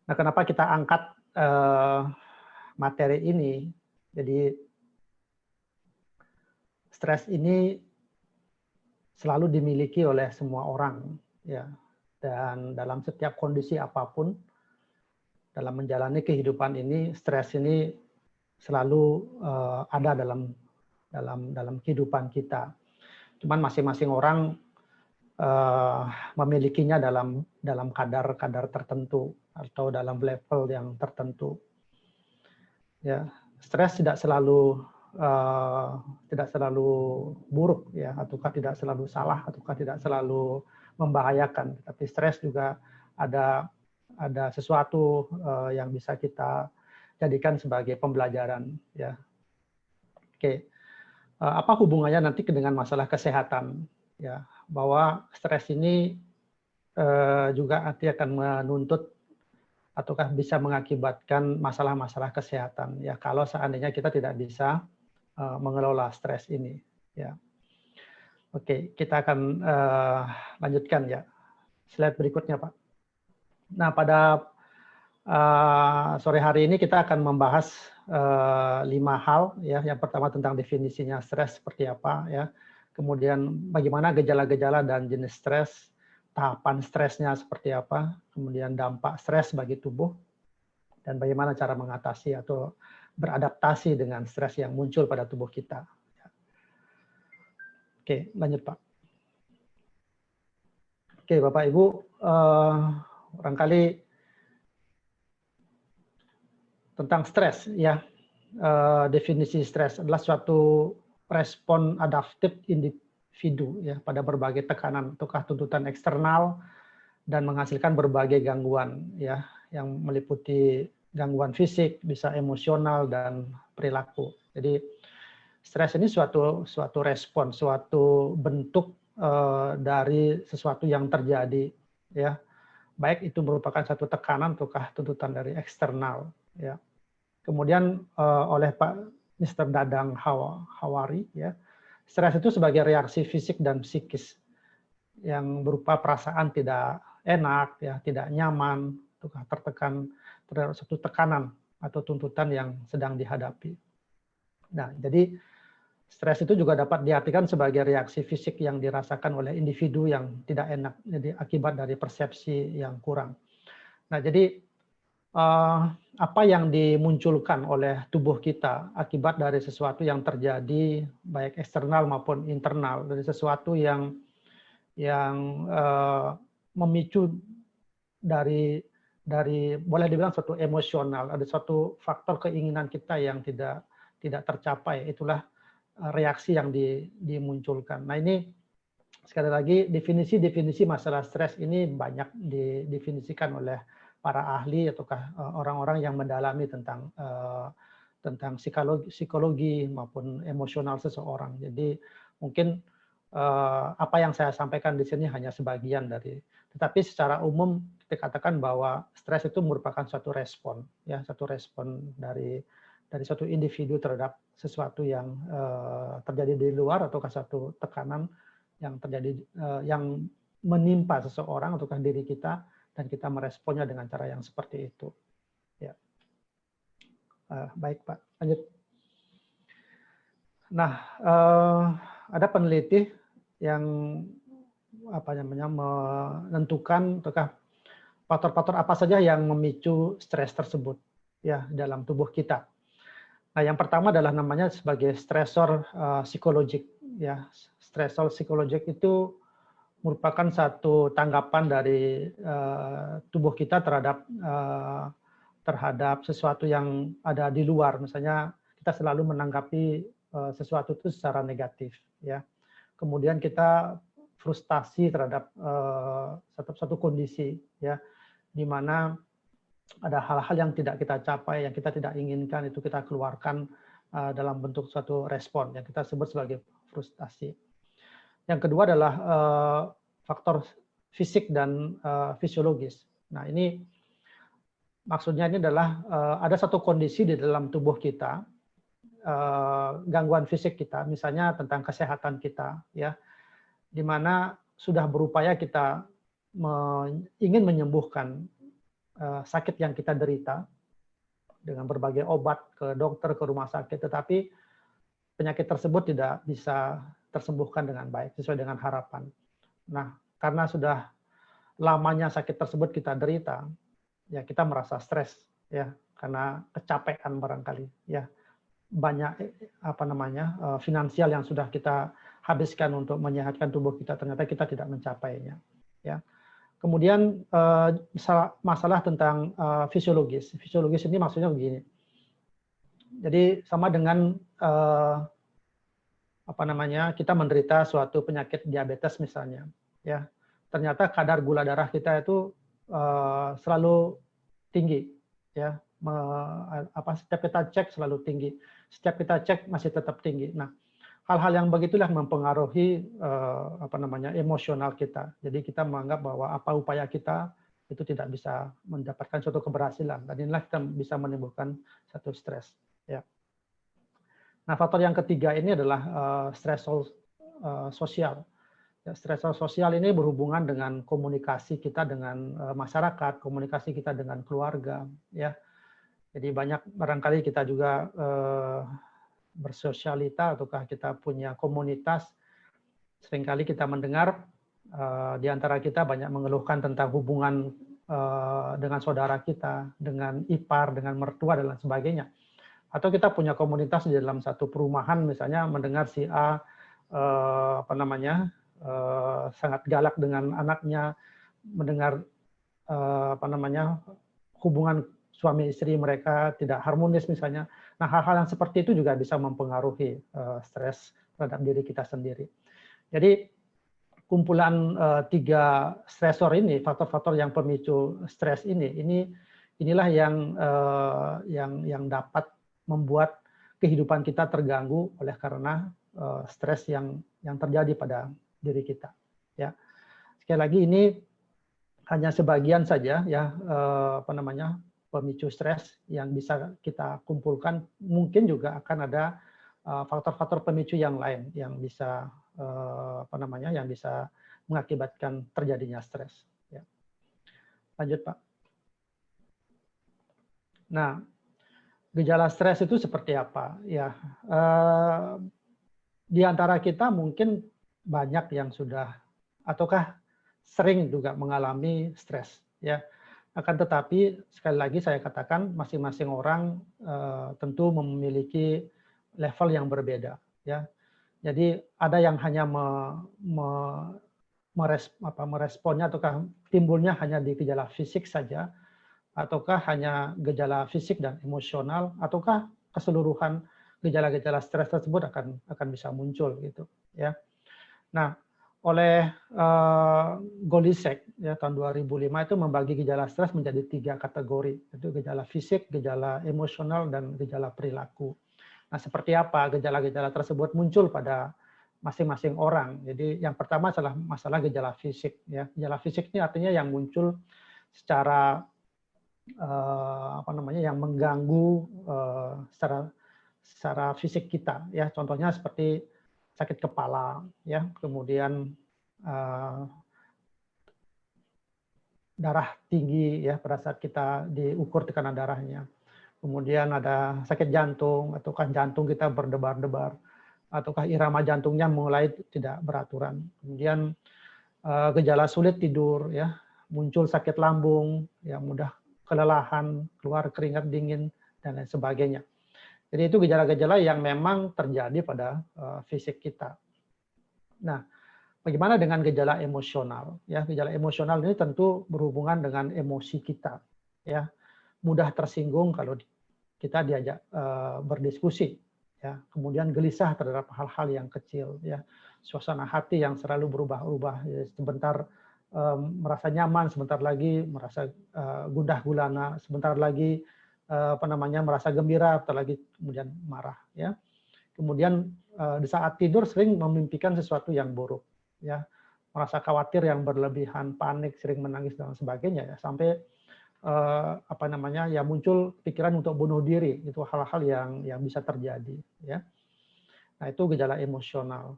Nah, kenapa kita angkat materi ini? Jadi stres ini selalu dimiliki oleh semua orang, ya. Dan dalam setiap kondisi apapun dalam menjalani kehidupan ini, stres ini selalu ada dalam kehidupan kita. Cuman masing-masing orang memilikinya dalam kadar tertentu atau dalam level yang tertentu. Ya, stres tidak selalu buruk, ya, ataukah tidak selalu salah, ataukah tidak selalu membahayakan. Tapi stres juga ada sesuatu yang bisa kita jadikan sebagai pembelajaran, ya. Oke, apa hubungannya nanti dengan masalah kesehatan, ya? Bahwa stres ini juga nanti akan menuntut ataukah bisa mengakibatkan masalah-masalah kesehatan, ya, kalau seandainya kita tidak bisa mengelola stres ini, ya. Oke, kita akan lanjutkan, ya, slide berikutnya, Pak. Nah, pada sore hari ini kita akan membahas 5 hal, ya. Yang pertama tentang definisinya stres seperti apa, ya. Kemudian bagaimana gejala-gejala dan jenis stres, tahapan stresnya seperti apa, kemudian dampak stres bagi tubuh, dan bagaimana cara mengatasi atau beradaptasi dengan stres yang muncul pada tubuh kita. Oke, lanjut, Pak. Oke, Bapak Ibu, barangkali tentang stres, ya. Definisi stres adalah suatu respon adaptif individu, ya, pada berbagai tekanan ataukah tuntutan eksternal dan menghasilkan berbagai gangguan, ya, yang meliputi gangguan fisik, bisa emosional dan perilaku. Jadi stres ini suatu respon, suatu bentuk dari sesuatu yang terjadi, ya. Baik itu merupakan satu tekanan ataukah tuntutan dari eksternal, ya. Kemudian oleh Pak Mr. Dadang Hawari, ya, stres itu sebagai reaksi fisik dan psikis yang berupa perasaan tidak enak, ya, tidak nyaman, ataukah tertekan terhadap suatu tekanan atau tuntutan yang sedang dihadapi. Nah, jadi stres itu juga dapat diartikan sebagai reaksi fisik yang dirasakan oleh individu yang tidak enak, jadi akibat dari persepsi yang kurang. Nah, jadi apa yang dimunculkan oleh tubuh kita akibat dari sesuatu yang terjadi baik eksternal maupun internal, dari sesuatu yang memicu dari boleh dibilang suatu emosional, ada suatu faktor keinginan kita yang tidak tercapai, itulah reaksi yang dimunculkan. Nah, ini sekali lagi definisi masalah stres ini banyak didefinisikan oleh para ahli ataukah orang-orang yang mendalami tentang psikologi maupun emosional seseorang. Jadi mungkin apa yang saya sampaikan di sini hanya sebagian dari, tetapi secara umum dikatakan bahwa stres itu merupakan suatu respon, ya, satu respon dari suatu individu terhadap sesuatu yang terjadi di luar ataukah satu tekanan yang terjadi yang menimpa seseorang ataukah diri kita, dan kita meresponnya dengan cara yang seperti itu, ya. Baik, Pak, lanjut. Nah, ada peneliti yang menentukan ataukah faktor-faktor apa saja yang memicu stres tersebut, ya, dalam tubuh kita. Nah, yang pertama adalah namanya sebagai stresor psikologik, ya. Stresor psikologik itu merupakan satu tanggapan dari tubuh kita terhadap sesuatu yang ada di luar. Misalnya kita selalu menanggapi sesuatu itu secara negatif, ya. Kemudian kita frustasi terhadap satu kondisi, ya, di mana ada hal-hal yang tidak kita capai, yang kita tidak inginkan, itu kita keluarkan dalam bentuk suatu respon yang kita sebut sebagai frustasi. Yang kedua adalah faktor fisik dan fisiologis. Nah, ini maksudnya ini adalah ada satu kondisi di dalam tubuh kita, gangguan fisik kita, misalnya tentang kesehatan kita, ya, di mana sudah berupaya kita ingin menyembuhkan sakit yang kita derita dengan berbagai obat ke dokter, ke rumah sakit, tetapi penyakit tersebut tidak bisa tersembuhkan dengan baik sesuai dengan harapan. Nah, karena sudah lamanya sakit tersebut kita derita, ya kita merasa stres, ya karena kecapean barangkali, ya banyak finansial yang sudah kita habiskan untuk menyehatkan tubuh kita, ternyata kita tidak mencapainya, ya. Kemudian masalah tentang fisiologis. Fisiologis ini maksudnya begini. Jadi sama dengan kita menderita suatu penyakit diabetes misalnya, ya. Ternyata kadar gula darah kita itu selalu tinggi, ya. Setiap kita cek selalu tinggi, setiap kita cek masih tetap tinggi. Nah, hal-hal yang begitulah mempengaruhi emosional kita. Jadi kita menganggap bahwa apa upaya kita itu tidak bisa mendapatkan suatu keberhasilan, dan inilah kita bisa menimbulkan satu stres. Ya. Nah, faktor yang ketiga ini adalah stresor sosial. Ya, stresor sosial ini berhubungan dengan komunikasi kita dengan masyarakat, komunikasi kita dengan keluarga. Ya. Jadi banyak barangkali kita juga bersosialita ataukah kita punya komunitas, seringkali kita mendengar di antara kita banyak mengeluhkan tentang hubungan dengan saudara kita, dengan ipar, dengan mertua, dan lain sebagainya. Atau kita punya komunitas di dalam satu perumahan, misalnya mendengar si A sangat galak dengan anaknya, mendengar hubungan suami istri mereka tidak harmonis misalnya. Nah, hal-hal yang seperti itu juga bisa mempengaruhi stres terhadap diri kita sendiri. Jadi kumpulan 3 stresor ini, faktor-faktor yang pemicu stres inilah yang dapat membuat kehidupan kita terganggu oleh karena stres yang terjadi pada diri kita. Ya, sekali lagi ini hanya sebagian saja ya pemicu stres yang bisa kita kumpulkan. Mungkin juga akan ada faktor-faktor pemicu yang lain yang bisa yang bisa mengakibatkan terjadinya stres. Ya. Lanjut, Pak. Nah, gejala stres itu seperti apa? Ya, di antara kita mungkin banyak yang sudah ataukah sering juga mengalami stres. Ya. Akan tetapi sekali lagi saya katakan masing-masing orang tentu memiliki level yang berbeda, ya. Jadi ada yang hanya meresponnya ataukah timbulnya hanya di gejala fisik saja, ataukah hanya gejala fisik dan emosional, ataukah keseluruhan gejala-gejala stres tersebut akan bisa muncul gitu, ya. Nah, oleh Golisek ya tahun 2005 itu membagi gejala stres menjadi 3 kategori, yaitu gejala fisik, gejala emosional, dan gejala perilaku. Nah, seperti apa gejala-gejala tersebut muncul pada masing-masing orang? Jadi yang pertama adalah masalah gejala fisik. Ya, gejala fisik ini artinya yang muncul secara yang mengganggu secara fisik kita. Ya, contohnya seperti sakit kepala, ya, kemudian darah tinggi ya pada saat kita diukur tekanan darahnya, kemudian ada sakit jantung, ataukah jantung kita berdebar-debar, ataukah irama jantungnya mulai tidak beraturan, kemudian gejala sulit tidur, ya, muncul sakit lambung, ya, mudah kelelahan, keluar keringat dingin, dan lain sebagainya. Jadi itu gejala-gejala yang memang terjadi pada fisik kita. Nah, bagaimana dengan gejala emosional? Ya, gejala emosional ini tentu berhubungan dengan emosi kita. Ya, mudah tersinggung kalau kita diajak berdiskusi. Ya, kemudian gelisah terhadap hal-hal yang kecil. Ya, suasana hati yang selalu berubah-ubah. Ya, sebentar merasa nyaman, sebentar lagi merasa gundah gulana, sebentar lagi merasa gembira, sebentar lagi kemudian marah. Ya, kemudian di saat tidur sering memimpikan sesuatu yang buruk. Ya, merasa khawatir yang berlebihan, panik, sering menangis dan sebagainya, ya, sampai ya muncul pikiran untuk bunuh diri. Itu hal-hal yang bisa terjadi, ya. Nah, itu gejala emosional.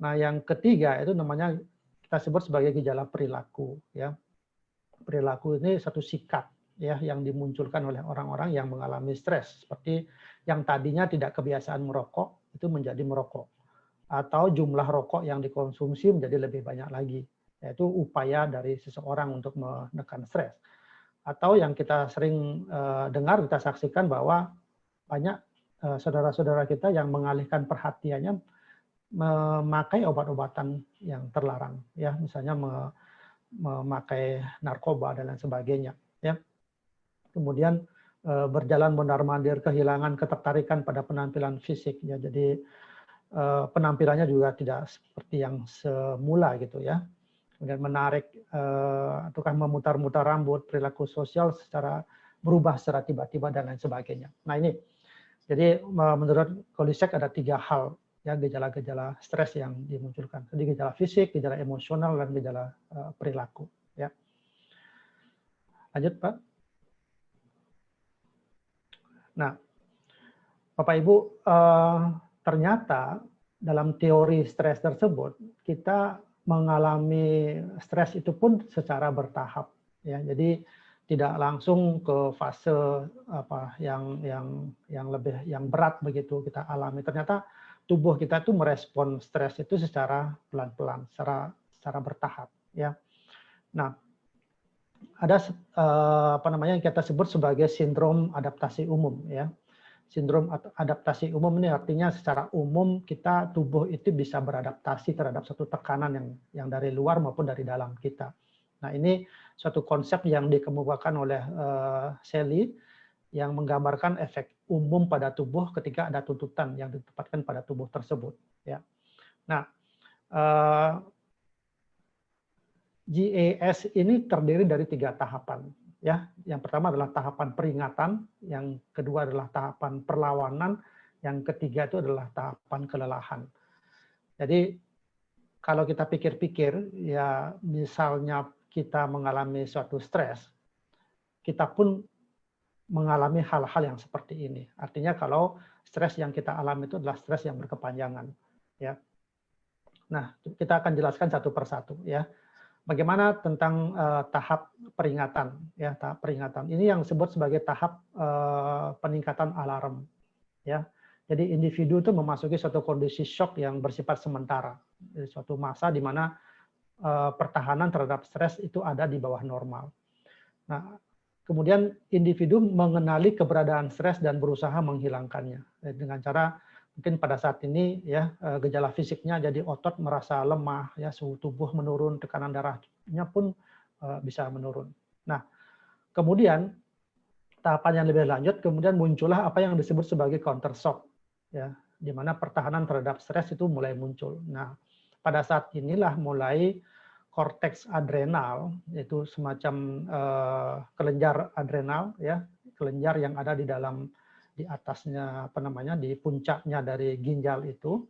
Nah, yang ketiga itu namanya kita sebut sebagai gejala perilaku, ya. Perilaku ini satu sikap, ya yang dimunculkan oleh orang-orang yang mengalami stres, seperti yang tadinya tidak kebiasaan merokok itu menjadi merokok, atau jumlah rokok yang dikonsumsi menjadi lebih banyak lagi, yaitu upaya dari seseorang untuk menekan stres. Atau yang kita sering dengar, kita saksikan bahwa banyak saudara-saudara kita yang mengalihkan perhatiannya memakai obat-obatan yang terlarang, ya, misalnya memakai narkoba dan lain sebagainya, ya. Kemudian berjalan mondar-mandir, kehilangan ketertarikan pada penampilan fisik, ya. Jadi penampilannya juga tidak seperti yang semula gitu, ya. Kemudian menarik ataukah memutar-mutar rambut, perilaku sosial berubah secara tiba-tiba dan lain sebagainya. Nah ini, jadi menurut Kolisek ada 3 hal, ya, gejala-gejala stres yang dimunculkan. Jadi gejala fisik, gejala emosional, dan gejala perilaku. Ya. Lanjut, Pak. Nah, Bapak Ibu, ternyata dalam teori stres tersebut kita mengalami stres itu pun secara bertahap. Ya, jadi tidak langsung ke fase yang berat begitu kita alami. Ternyata tubuh kita tuh merespon stres itu secara pelan-pelan, secara bertahap, ya. Nah, ada yang kita sebut sebagai sindrom adaptasi umum, ya. Sindrom adaptasi umum ini artinya secara umum tubuh itu bisa beradaptasi terhadap satu tekanan yang dari luar maupun dari dalam kita. Nah, ini suatu konsep yang dikemukakan oleh Shelley yang menggambarkan efek umum pada tubuh ketika ada tuntutan yang ditempatkan pada tubuh tersebut. Ya. Nah, GAS ini terdiri dari 3 tahapan. Ya, yang pertama adalah tahapan peringatan, yang kedua adalah tahapan perlawanan, yang ketiga itu adalah tahapan kelelahan. Jadi kalau kita pikir-pikir, ya misalnya kita mengalami suatu stres, kita pun mengalami hal-hal yang seperti ini. Artinya kalau stres yang kita alami itu adalah stres yang berkepanjangan. Ya. Nah, kita akan jelaskan satu persatu. Ya. Bagaimana tentang tahap peringatan? Ya, tahap peringatan. Ini yang disebut sebagai tahap peningkatan alarm. Ya. Jadi individu itu memasuki suatu kondisi shock yang bersifat sementara. Jadi suatu masa di mana pertahanan terhadap stres itu ada di bawah normal. Nah, kemudian individu mengenali keberadaan stres dan berusaha menghilangkannya dengan cara mungkin pada saat ini, ya, gejala fisiknya jadi otot merasa lemah, ya, suhu tubuh menurun, tekanan darahnya pun bisa menurun. Nah, kemudian tahapan yang lebih lanjut, kemudian muncullah apa yang disebut sebagai counter shock, ya, di mana pertahanan terhadap stres itu mulai muncul. Nah, pada saat inilah mulai korteks adrenal, yaitu semacam kelenjar adrenal, ya, kelenjar yang ada di atasnya, di puncaknya dari ginjal itu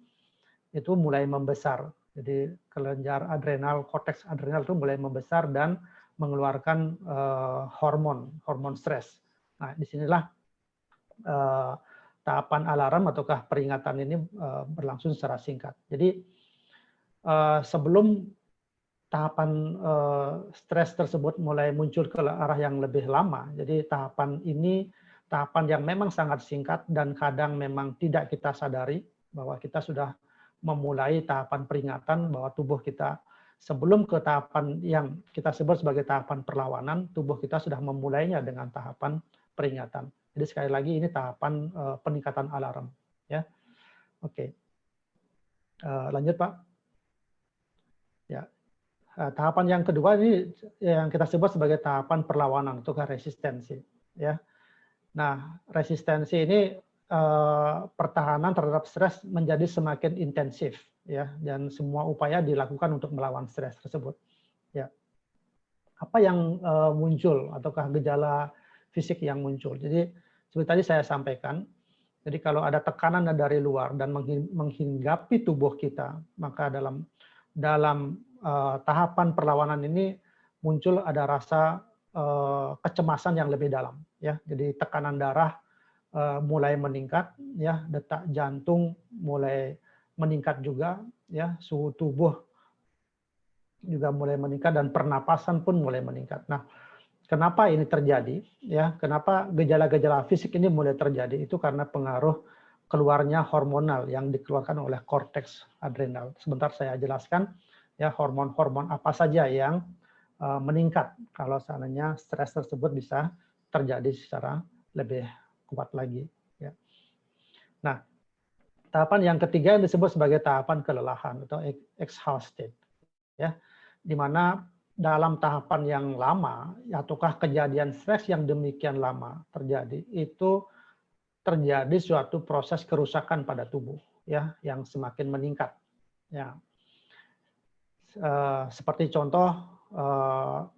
mulai membesar. Jadi kelenjar adrenal, korteks adrenal itu mulai membesar dan mengeluarkan hormon stres. Nah, disinilah tahapan alarm ataukah peringatan ini berlangsung secara singkat. Jadi sebelum tahapan stres tersebut mulai muncul ke arah yang lebih lama, jadi tahapan ini tahapan yang memang sangat singkat dan kadang memang tidak kita sadari bahwa kita sudah memulai tahapan peringatan, bahwa tubuh kita sebelum ke tahapan yang kita sebut sebagai tahapan perlawanan, tubuh kita sudah memulainya dengan tahapan peringatan. Jadi sekali lagi ini tahapan peningkatan alarm. Ya, oke. Lanjut, Pak. Ya, tahapan yang kedua ini yang kita sebut sebagai tahapan perlawanan atau resistensi. Ya, nah resistensi ini pertahanan terhadap stres menjadi semakin intensif, ya, dan semua upaya dilakukan untuk melawan stres tersebut. Ya, apa yang muncul ataukah gejala fisik yang muncul? Jadi seperti tadi saya sampaikan. Jadi kalau ada tekanan dari luar dan menghinggapi tubuh kita, maka dalam tahapan perlawanan ini muncul ada rasa kecemasan yang lebih dalam, ya. Jadi tekanan darah mulai meningkat, ya, detak jantung mulai meningkat juga, ya, suhu tubuh juga mulai meningkat dan pernapasan pun mulai meningkat. Nah, Kenapa ini terjadi? Ya, kenapa gejala-gejala fisik ini mulai terjadi? Itu karena pengaruh keluarnya hormonal yang dikeluarkan oleh korteks adrenal. Sebentar saya jelaskan ya hormon-hormon apa saja yang meningkat kalau seandainya stres tersebut bisa terjadi secara lebih kuat lagi. Ya. Nah, tahapan yang ketiga yang disebut sebagai tahapan kelelahan atau exhausted, ya, di mana dalam tahapan yang lama ataukah kejadian stres yang demikian lama terjadi itu terjadi suatu proses kerusakan pada tubuh, ya, yang semakin meningkat. Ya, seperti contoh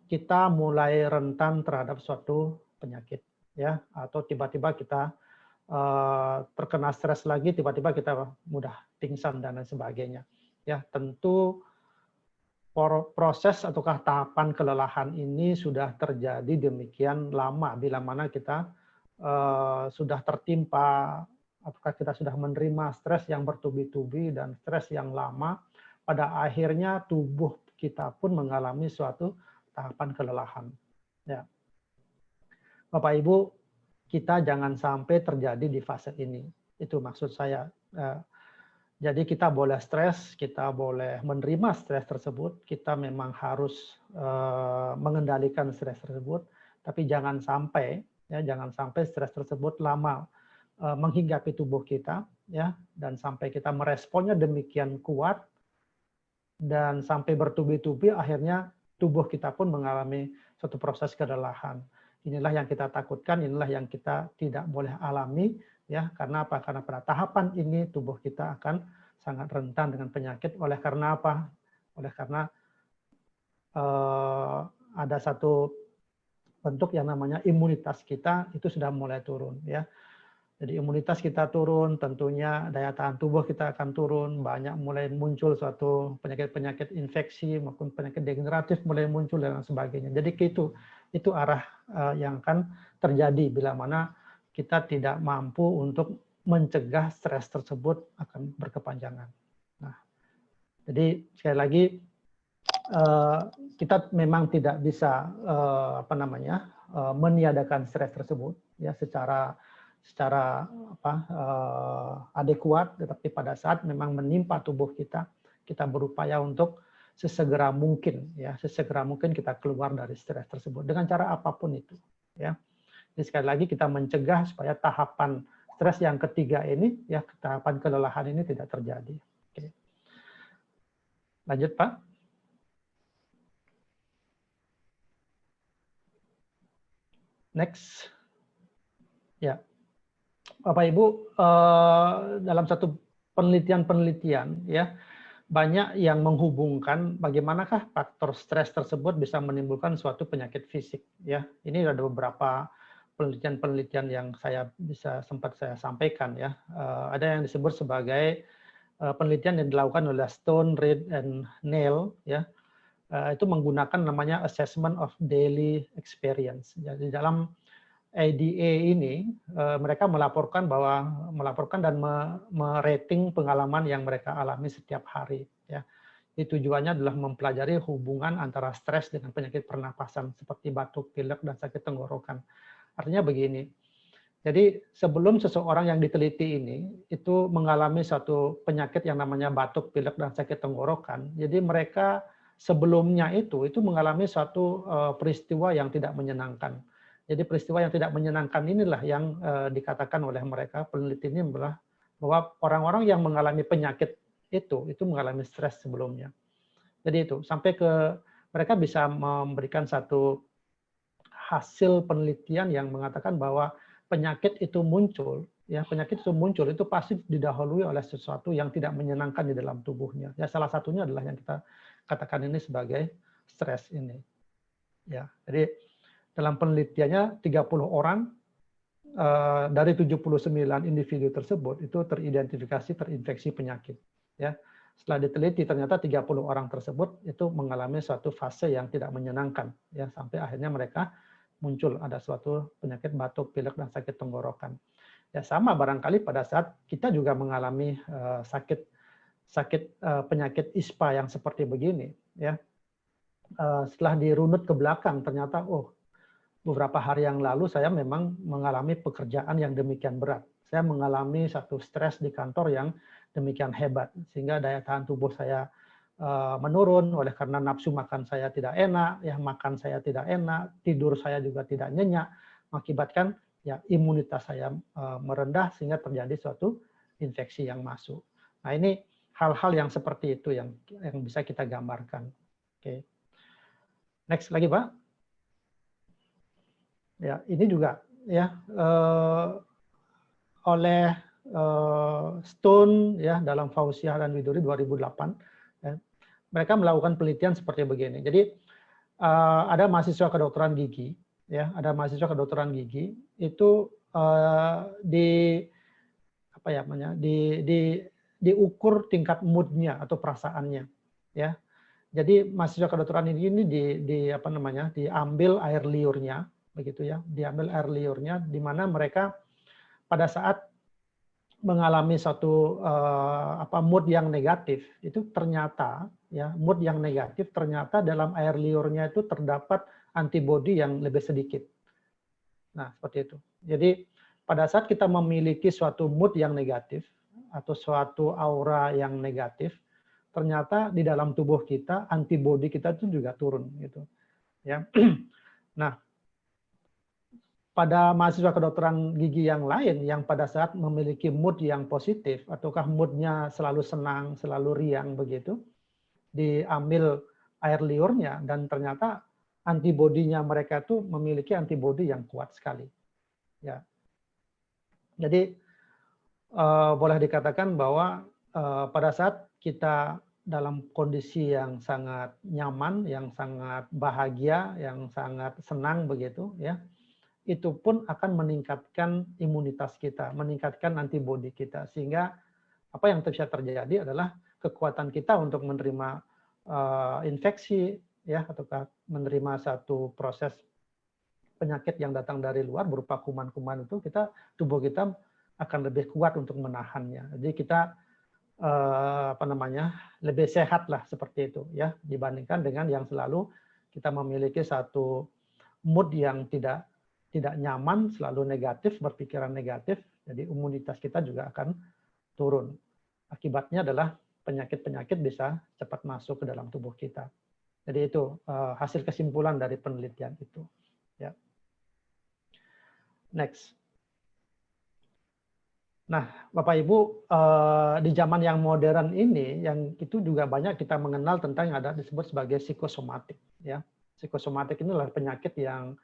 kita mulai rentan terhadap suatu penyakit, ya, atau tiba-tiba kita terkena stres lagi, tiba-tiba kita mudah pingsan dan lain sebagainya. Ya, tentu proses ataukah tahapan kelelahan ini sudah terjadi demikian lama bila mana kita sudah tertimpa ataukah kita sudah menerima stres yang bertubi-tubi dan stres yang lama, pada akhirnya tubuh kita pun mengalami suatu tahapan kelelahan. Ya. Bapak Ibu, kita jangan sampai terjadi di fase ini. Itu maksud saya. Jadi kita boleh stres, kita boleh menerima stres tersebut, kita memang harus mengendalikan stres tersebut, tapi jangan sampai stres tersebut lama menghinggapi tubuh kita, ya, dan sampai kita meresponnya demikian kuat dan sampai bertubi-tubi, akhirnya tubuh kita pun mengalami suatu proses kelelahan. Inilah yang kita takutkan, inilah yang kita tidak boleh alami, ya. Karena apa? Karena pada tahapan ini tubuh kita akan sangat rentan dengan penyakit. Oleh karena apa? Oleh karena ada satu bentuk yang namanya imunitas kita itu sudah mulai turun, ya. Jadi imunitas kita turun, tentunya daya tahan tubuh kita akan turun, banyak mulai muncul suatu penyakit-penyakit infeksi maupun penyakit degeneratif mulai muncul dan sebagainya. Jadi itu arah yang akan terjadi bila mana kita tidak mampu untuk mencegah stres tersebut akan berkepanjangan. Nah, jadi sekali lagi kita memang tidak bisa meniadakan stres tersebut ya secara adekuat, tetapi pada saat memang menimpa tubuh kita, kita berupaya untuk sesegera mungkin kita keluar dari stres tersebut dengan cara apapun itu, ya. Jadi sekali lagi kita mencegah supaya tahapan stres yang ketiga ini, ya, tahapan kelelahan ini tidak terjadi. Oke. Lanjut, Pak. Next. Ya. Bapak Ibu, dalam satu penelitian ya, banyak yang menghubungkan bagaimanakah faktor stres tersebut bisa menimbulkan suatu penyakit fisik, ya. Ini ada beberapa penelitian-penelitian yang sempat saya sampaikan, ya. Ada yang disebut sebagai penelitian yang dilakukan oleh Stone, Reed, and Neil, ya. Itu menggunakan namanya assessment of daily experience. Jadi dalam ADA ini mereka melaporkan dan merating pengalaman yang mereka alami setiap hari, ya. Itu tujuannya adalah mempelajari hubungan antara stres dengan penyakit pernapasan seperti batuk, pilek, dan sakit tenggorokan. Artinya begini. Jadi sebelum seseorang yang diteliti ini itu mengalami satu penyakit yang namanya batuk, pilek, dan sakit tenggorokan, jadi mereka sebelumnya itu mengalami suatu peristiwa yang tidak menyenangkan. Jadi peristiwa yang tidak menyenangkan inilah yang dikatakan oleh mereka, peneliti ini adalah bahwa orang-orang yang mengalami penyakit itu mengalami stres sebelumnya. Jadi itu sampai ke mereka bisa memberikan satu hasil penelitian yang mengatakan bahwa penyakit itu muncul itu pasti didahului oleh sesuatu yang tidak menyenangkan di dalam tubuhnya. Ya, salah satunya adalah yang kita katakan ini sebagai stres ini. Ya, jadi dalam penelitiannya 30 orang dari 79 individu tersebut itu teridentifikasi terinfeksi penyakit, ya. Setelah diteliti ternyata 30 orang tersebut itu mengalami suatu fase yang tidak menyenangkan, ya, sampai akhirnya mereka muncul ada suatu penyakit batuk, pilek, dan sakit tenggorokan. Ya, sama barangkali pada saat kita juga mengalami penyakit ISPA yang seperti begini, ya. Setelah dirunut ke belakang ternyata beberapa hari yang lalu saya memang mengalami pekerjaan yang demikian berat. Saya mengalami satu stres di kantor yang demikian hebat, sehingga daya tahan tubuh saya menurun oleh karena nafsu makan saya tidak enak, ya makan saya tidak enak, tidur saya juga tidak nyenyak, mengakibatkan ya imunitas saya merendah sehingga terjadi suatu infeksi yang masuk. Nah ini hal-hal yang seperti itu yang bisa kita gambarkan. Oke, next lagi Pak. Ya ini juga ya oleh Stone ya dalam Fauziah dan Widuri 2008. Ya, mereka melakukan penelitian seperti begini. Jadi ada mahasiswa kedokteran gigi, ya, ada mahasiswa kedokteran gigi itu apa ya namanya, diukur tingkat moodnya atau perasaannya, ya. Jadi mahasiswa kedokteran ini apa namanya, diambil air liurnya, begitu ya, diambil air liurnya, di mana mereka pada saat mengalami suatu mood yang negatif, itu ternyata ya mood yang negatif ternyata dalam air liurnya itu terdapat antibodi yang lebih sedikit. Nah seperti itu. Jadi pada saat kita memiliki suatu mood yang negatif atau suatu aura yang negatif, ternyata di dalam tubuh kita antibodi kita itu juga turun gitu. Ya. Nah, pada mahasiswa kedokteran gigi yang lain yang pada saat memiliki mood yang positif ataukah moodnya selalu senang, selalu riang begitu, diambil air liurnya dan ternyata antibodinya mereka itu memiliki antibodi yang kuat sekali. Ya. Jadi boleh dikatakan bahwa pada saat kita dalam kondisi yang sangat nyaman, yang sangat bahagia, yang sangat senang begitu ya, itu pun akan meningkatkan imunitas kita, meningkatkan antibodi kita, sehingga apa yang bisa terjadi adalah kekuatan kita untuk menerima infeksi ya ataukah menerima satu proses penyakit yang datang dari luar berupa kuman-kuman itu, tubuh kita akan lebih kuat untuk menahannya. Jadi kita apa namanya, lebih sehat lah seperti itu ya, dibandingkan dengan yang selalu kita memiliki satu mood yang tidak nyaman, selalu negatif, berpikiran negatif, jadi imunitas kita juga akan turun. Akibatnya adalah penyakit-penyakit bisa cepat masuk ke dalam tubuh kita. Jadi itu hasil kesimpulan dari penelitian itu. Ya. Next. Nah, Bapak Ibu, di zaman yang modern ini, yang itu juga banyak kita mengenal tentang yang ada disebut sebagai psikosomatik. Ya, psikosomatik ini adalah penyakit yang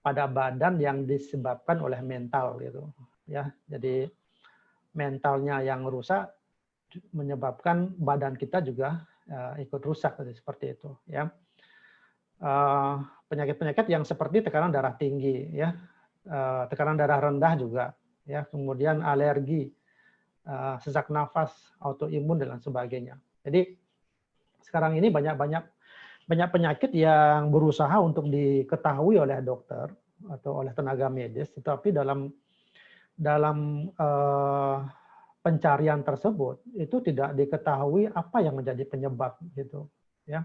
pada badan yang disebabkan oleh mental, gitu. Ya, jadi mentalnya yang rusak menyebabkan badan kita juga ikut rusak, seperti itu. Ya, penyakit-penyakit yang seperti tekanan darah tinggi, ya, tekanan darah rendah juga. Ya, kemudian alergi, sesak nafas, autoimun dan lain sebagainya. Jadi sekarang ini banyak penyakit yang berusaha untuk diketahui oleh dokter atau oleh tenaga medis, tetapi dalam pencarian tersebut itu tidak diketahui apa yang menjadi penyebab gitu. Ya,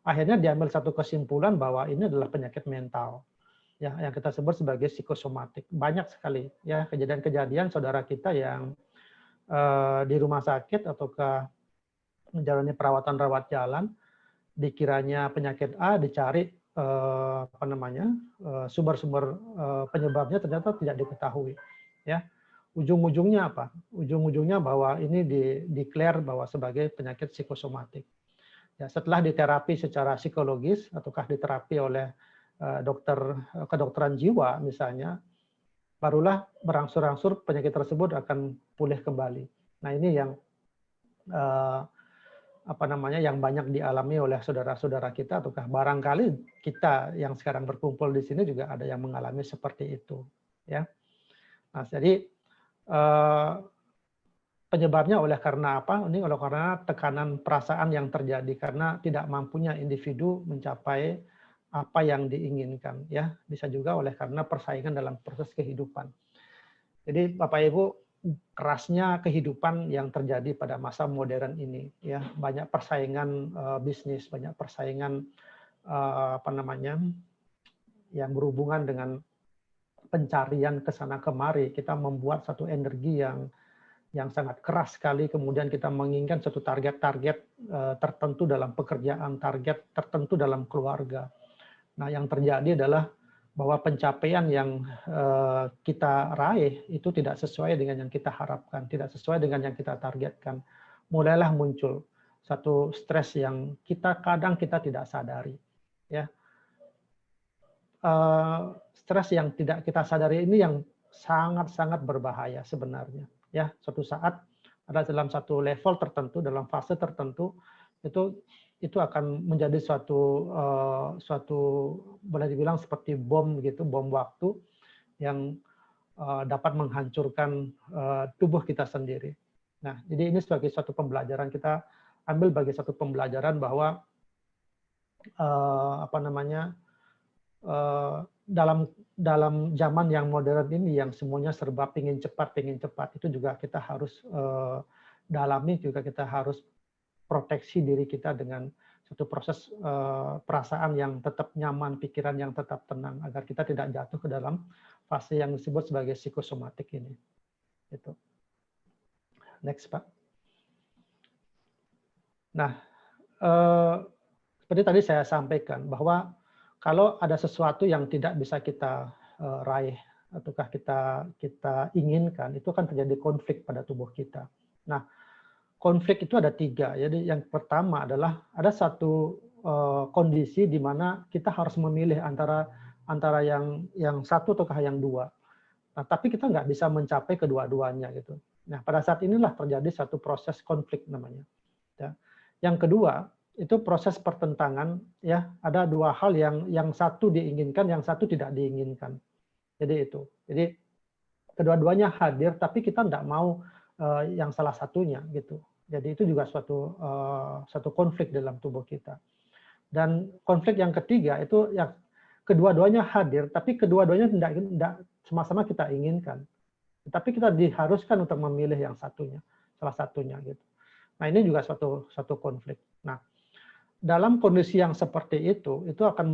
akhirnya diambil satu kesimpulan bahwa ini adalah penyakit mental. Ya, yang kita sebut sebagai psikosomatik. Banyak sekali ya kejadian-kejadian saudara kita yang di rumah sakit ataukah menjalani perawatan rawat jalan, dikiranya penyakit A, dicari apa namanya sumber-sumber penyebabnya ternyata tidak diketahui. Ya, ujung-ujungnya apa? Ujung-ujungnya bahwa ini declare bahwa sebagai penyakit psikosomatik. Ya, setelah diterapi secara psikologis ataukah diterapi oleh dokter kedokteran jiwa misalnya, barulah berangsur-angsur penyakit tersebut akan pulih kembali. Nah ini yang apa namanya yang banyak dialami oleh saudara-saudara kita, ataukah barangkali kita yang sekarang berkumpul di sini juga ada yang mengalami seperti itu. Ya, nah jadi penyebabnya oleh karena apa? Ini oleh karena tekanan perasaan yang terjadi karena tidak mampunya individu mencapai apa yang diinginkan, ya. Bisa juga oleh karena persaingan dalam proses kehidupan. Jadi Bapak Ibu, kerasnya kehidupan yang terjadi pada masa modern ini, ya. Banyak persaingan bisnis, banyak persaingan apa namanya yang berhubungan dengan pencarian ke sana kemari, kita membuat satu energi yang sangat keras sekali, kemudian kita menginginkan satu target-target tertentu dalam pekerjaan, target tertentu dalam keluarga. Nah, yang terjadi adalah bahwa pencapaian yang kita raih itu tidak sesuai dengan yang kita harapkan, tidak sesuai dengan yang kita targetkan. Mulailah muncul satu stres yang kadang kita tidak sadari, ya. Stres yang tidak kita sadari ini yang sangat-sangat berbahaya sebenarnya. Ya, suatu saat ada dalam satu level tertentu, dalam fase tertentu, itu akan menjadi suatu boleh dibilang seperti bom gitu, bom waktu yang dapat menghancurkan tubuh kita sendiri. Nah, jadi ini sebagai suatu pembelajaran, kita ambil bagi satu pembelajaran bahwa dalam zaman yang modern ini yang semuanya serba pingin cepat, itu juga kita harus dalami, juga kita harus proteksi diri kita dengan satu proses perasaan yang tetap nyaman, pikiran yang tetap tenang, agar kita tidak jatuh ke dalam fase yang disebut sebagai psikosomatik ini. Itu. Next, Pak. Nah, seperti tadi saya sampaikan bahwa kalau ada sesuatu yang tidak bisa kita raih ataukah kita inginkan, itu akan terjadi konflik pada tubuh kita. Nah, konflik itu ada 3. Jadi yang pertama adalah ada satu kondisi di mana kita harus memilih antara yang satu ataukah yang 2. Nah, tapi kita nggak bisa mencapai kedua-duanya gitu. Nah, pada saat inilah terjadi satu proses konflik namanya. Ya. Yang kedua, itu proses pertentangan, ya, ada 2 hal yang satu diinginkan, yang satu tidak diinginkan. Jadi itu. Jadi kedua-duanya hadir, tapi kita tidak mau yang salah satunya gitu. Jadi itu juga suatu konflik dalam tubuh kita. Dan konflik yang ketiga itu yang kedua-duanya hadir, tapi kedua-duanya tidak sama-sama kita inginkan. Tapi kita diharuskan untuk memilih yang satunya, salah satunya gitu. Nah, ini juga suatu konflik. Nah, dalam kondisi yang seperti itu akan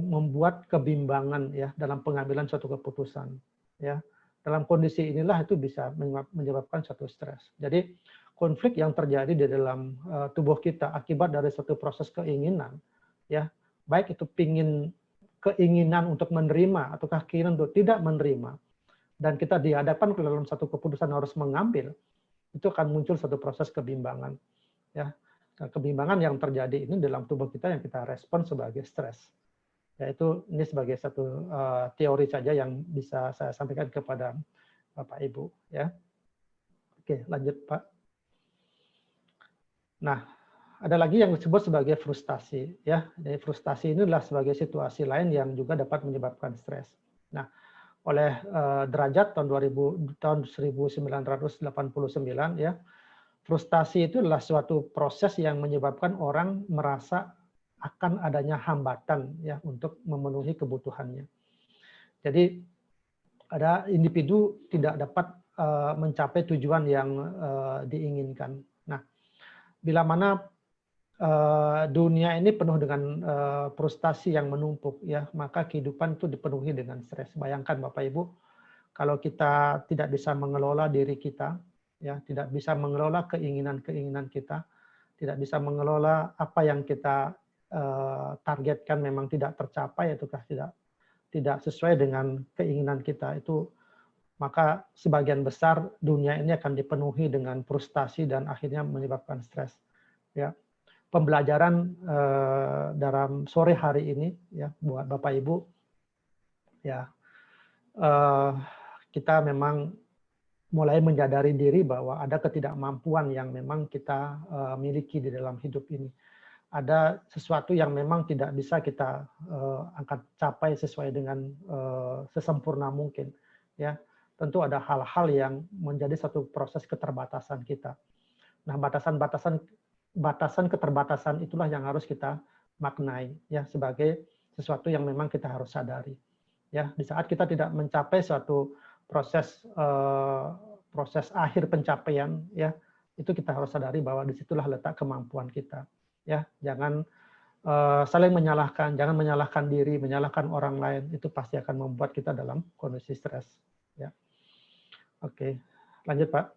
membuat kebimbangan ya dalam pengambilan suatu keputusan. Ya, dalam kondisi inilah itu bisa menyebabkan suatu stres. Jadi konflik yang terjadi di dalam tubuh kita akibat dari suatu proses keinginan, ya baik itu keinginan untuk menerima ataukah keinginan untuk tidak menerima, dan kita dihadapkan ke dalam satu keputusan harus mengambil, itu akan muncul satu proses kebimbangan. Ya. Kebimbangan yang terjadi ini dalam tubuh kita yang kita respon sebagai stres. Yaitu ini sebagai satu teori saja yang bisa saya sampaikan kepada Bapak Ibu. Ya. Oke, lanjut Pak. Nah, ada lagi yang disebut sebagai frustasi. Ya, jadi frustasi ini adalah sebagai situasi lain yang juga dapat menyebabkan stres. Nah, oleh Derajat tahun 1989 ya. Frustasi itu adalah suatu proses yang menyebabkan orang merasa akan adanya hambatan ya untuk memenuhi kebutuhannya. Jadi ada individu tidak dapat mencapai tujuan yang diinginkan. Nah, bila mana dunia ini penuh dengan frustasi yang menumpuk ya, maka kehidupan itu dipenuhi dengan stres. Bayangkan Bapak Ibu, kalau kita tidak bisa mengelola diri kita, ya tidak bisa mengelola keinginan-keinginan kita, tidak bisa mengelola apa yang kita targetkan memang tidak tercapai ataukah tidak sesuai dengan keinginan kita, itu maka sebagian besar dunia ini akan dipenuhi dengan frustasi dan akhirnya menyebabkan stres. Ya, pembelajaran dalam sore hari ini ya buat Bapak Ibu, ya kita memang mulai menyadari diri bahwa ada ketidakmampuan yang memang kita miliki di dalam hidup ini. Ada sesuatu yang memang tidak bisa kita angkat capai sesuai dengan sesempurna mungkin. Ya, tentu ada hal-hal yang menjadi satu proses keterbatasan kita. Nah, batasan keterbatasan itulah yang harus kita maknai ya sebagai sesuatu yang memang kita harus sadari. Ya, di saat kita tidak mencapai suatu proses akhir pencapaian ya, itu kita harus sadari bahwa disitulah letak kemampuan kita ya. Jangan saling menyalahkan, jangan menyalahkan diri, menyalahkan orang lain, itu pasti akan membuat kita dalam kondisi stres. Ya. Oke, lanjut Pak.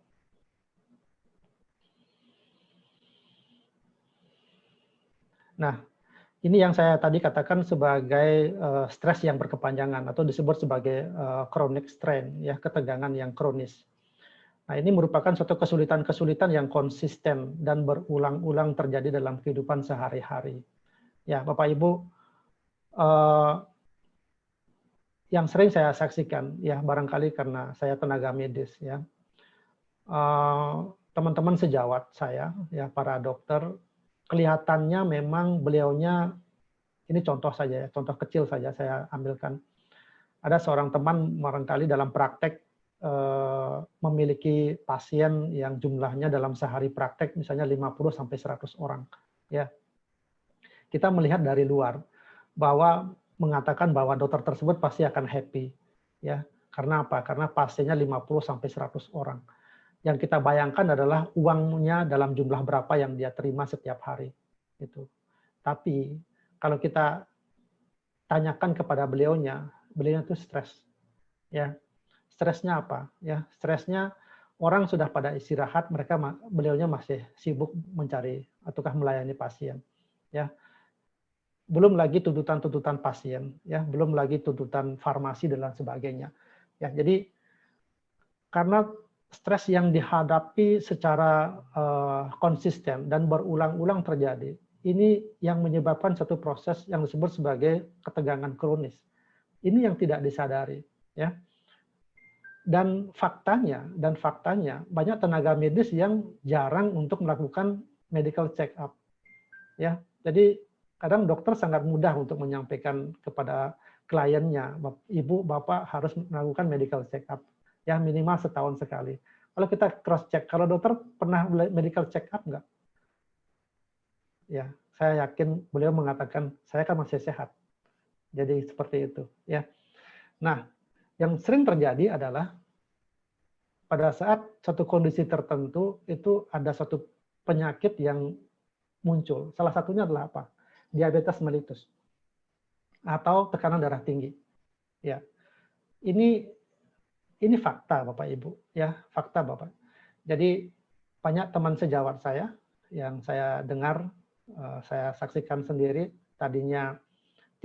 Nah, ini yang saya tadi katakan sebagai stres yang berkepanjangan atau disebut sebagai chronic strain, ya, ketegangan yang kronis. Nah, ini merupakan suatu kesulitan-kesulitan yang konsisten dan berulang-ulang terjadi dalam kehidupan sehari-hari. Ya, Bapak Ibu, yang sering saya saksikan, ya barangkali karena saya tenaga medis, ya, teman-teman sejawat saya, ya para dokter, kelihatannya memang beliaunya, ini contoh saja ya, contoh kecil saja saya ambilkan. Ada seorang teman barangkali dalam praktek memiliki pasien yang jumlahnya dalam sehari praktek misalnya 50 sampai 100 orang, ya. Kita melihat dari luar bahwa mengatakan bahwa dokter tersebut pasti akan happy, ya. Karena apa? Karena pasiennya 50 sampai 100 orang. Yang kita bayangkan adalah uangnya dalam jumlah berapa yang dia terima setiap hari. Itu. Tapi kalau kita tanyakan kepada beliaunya itu stres. Ya. Stresnya apa? Ya, stresnya orang sudah pada istirahat, beliaunya masih sibuk mencari ataukah melayani pasien. Ya. Belum lagi tuntutan-tuntutan pasien, ya, belum lagi tuntutan farmasi dan lain sebagainya. Ya, jadi karena stres yang dihadapi secara konsisten dan berulang-ulang terjadi, ini yang menyebabkan satu proses yang disebut sebagai ketegangan kronis. Ini yang tidak disadari, ya. Dan faktanya banyak tenaga medis yang jarang untuk melakukan medical check up, ya. Jadi kadang dokter sangat mudah untuk menyampaikan kepada kliennya, Ibu, Bapak harus melakukan medical check up, ya minimal setahun sekali. Kalau kita cross check, kalau dokter pernah medical check up nggak? Ya, saya yakin beliau mengatakan saya kan masih sehat. Jadi seperti itu, ya. Nah, yang sering terjadi adalah pada saat satu kondisi tertentu itu ada satu penyakit yang muncul. Salah satunya adalah apa? Diabetes mellitus atau tekanan darah tinggi. Ya, ini fakta Bapak Ibu, ya fakta Bapak. Jadi banyak teman sejawat saya yang saya dengar, saya saksikan sendiri, tadinya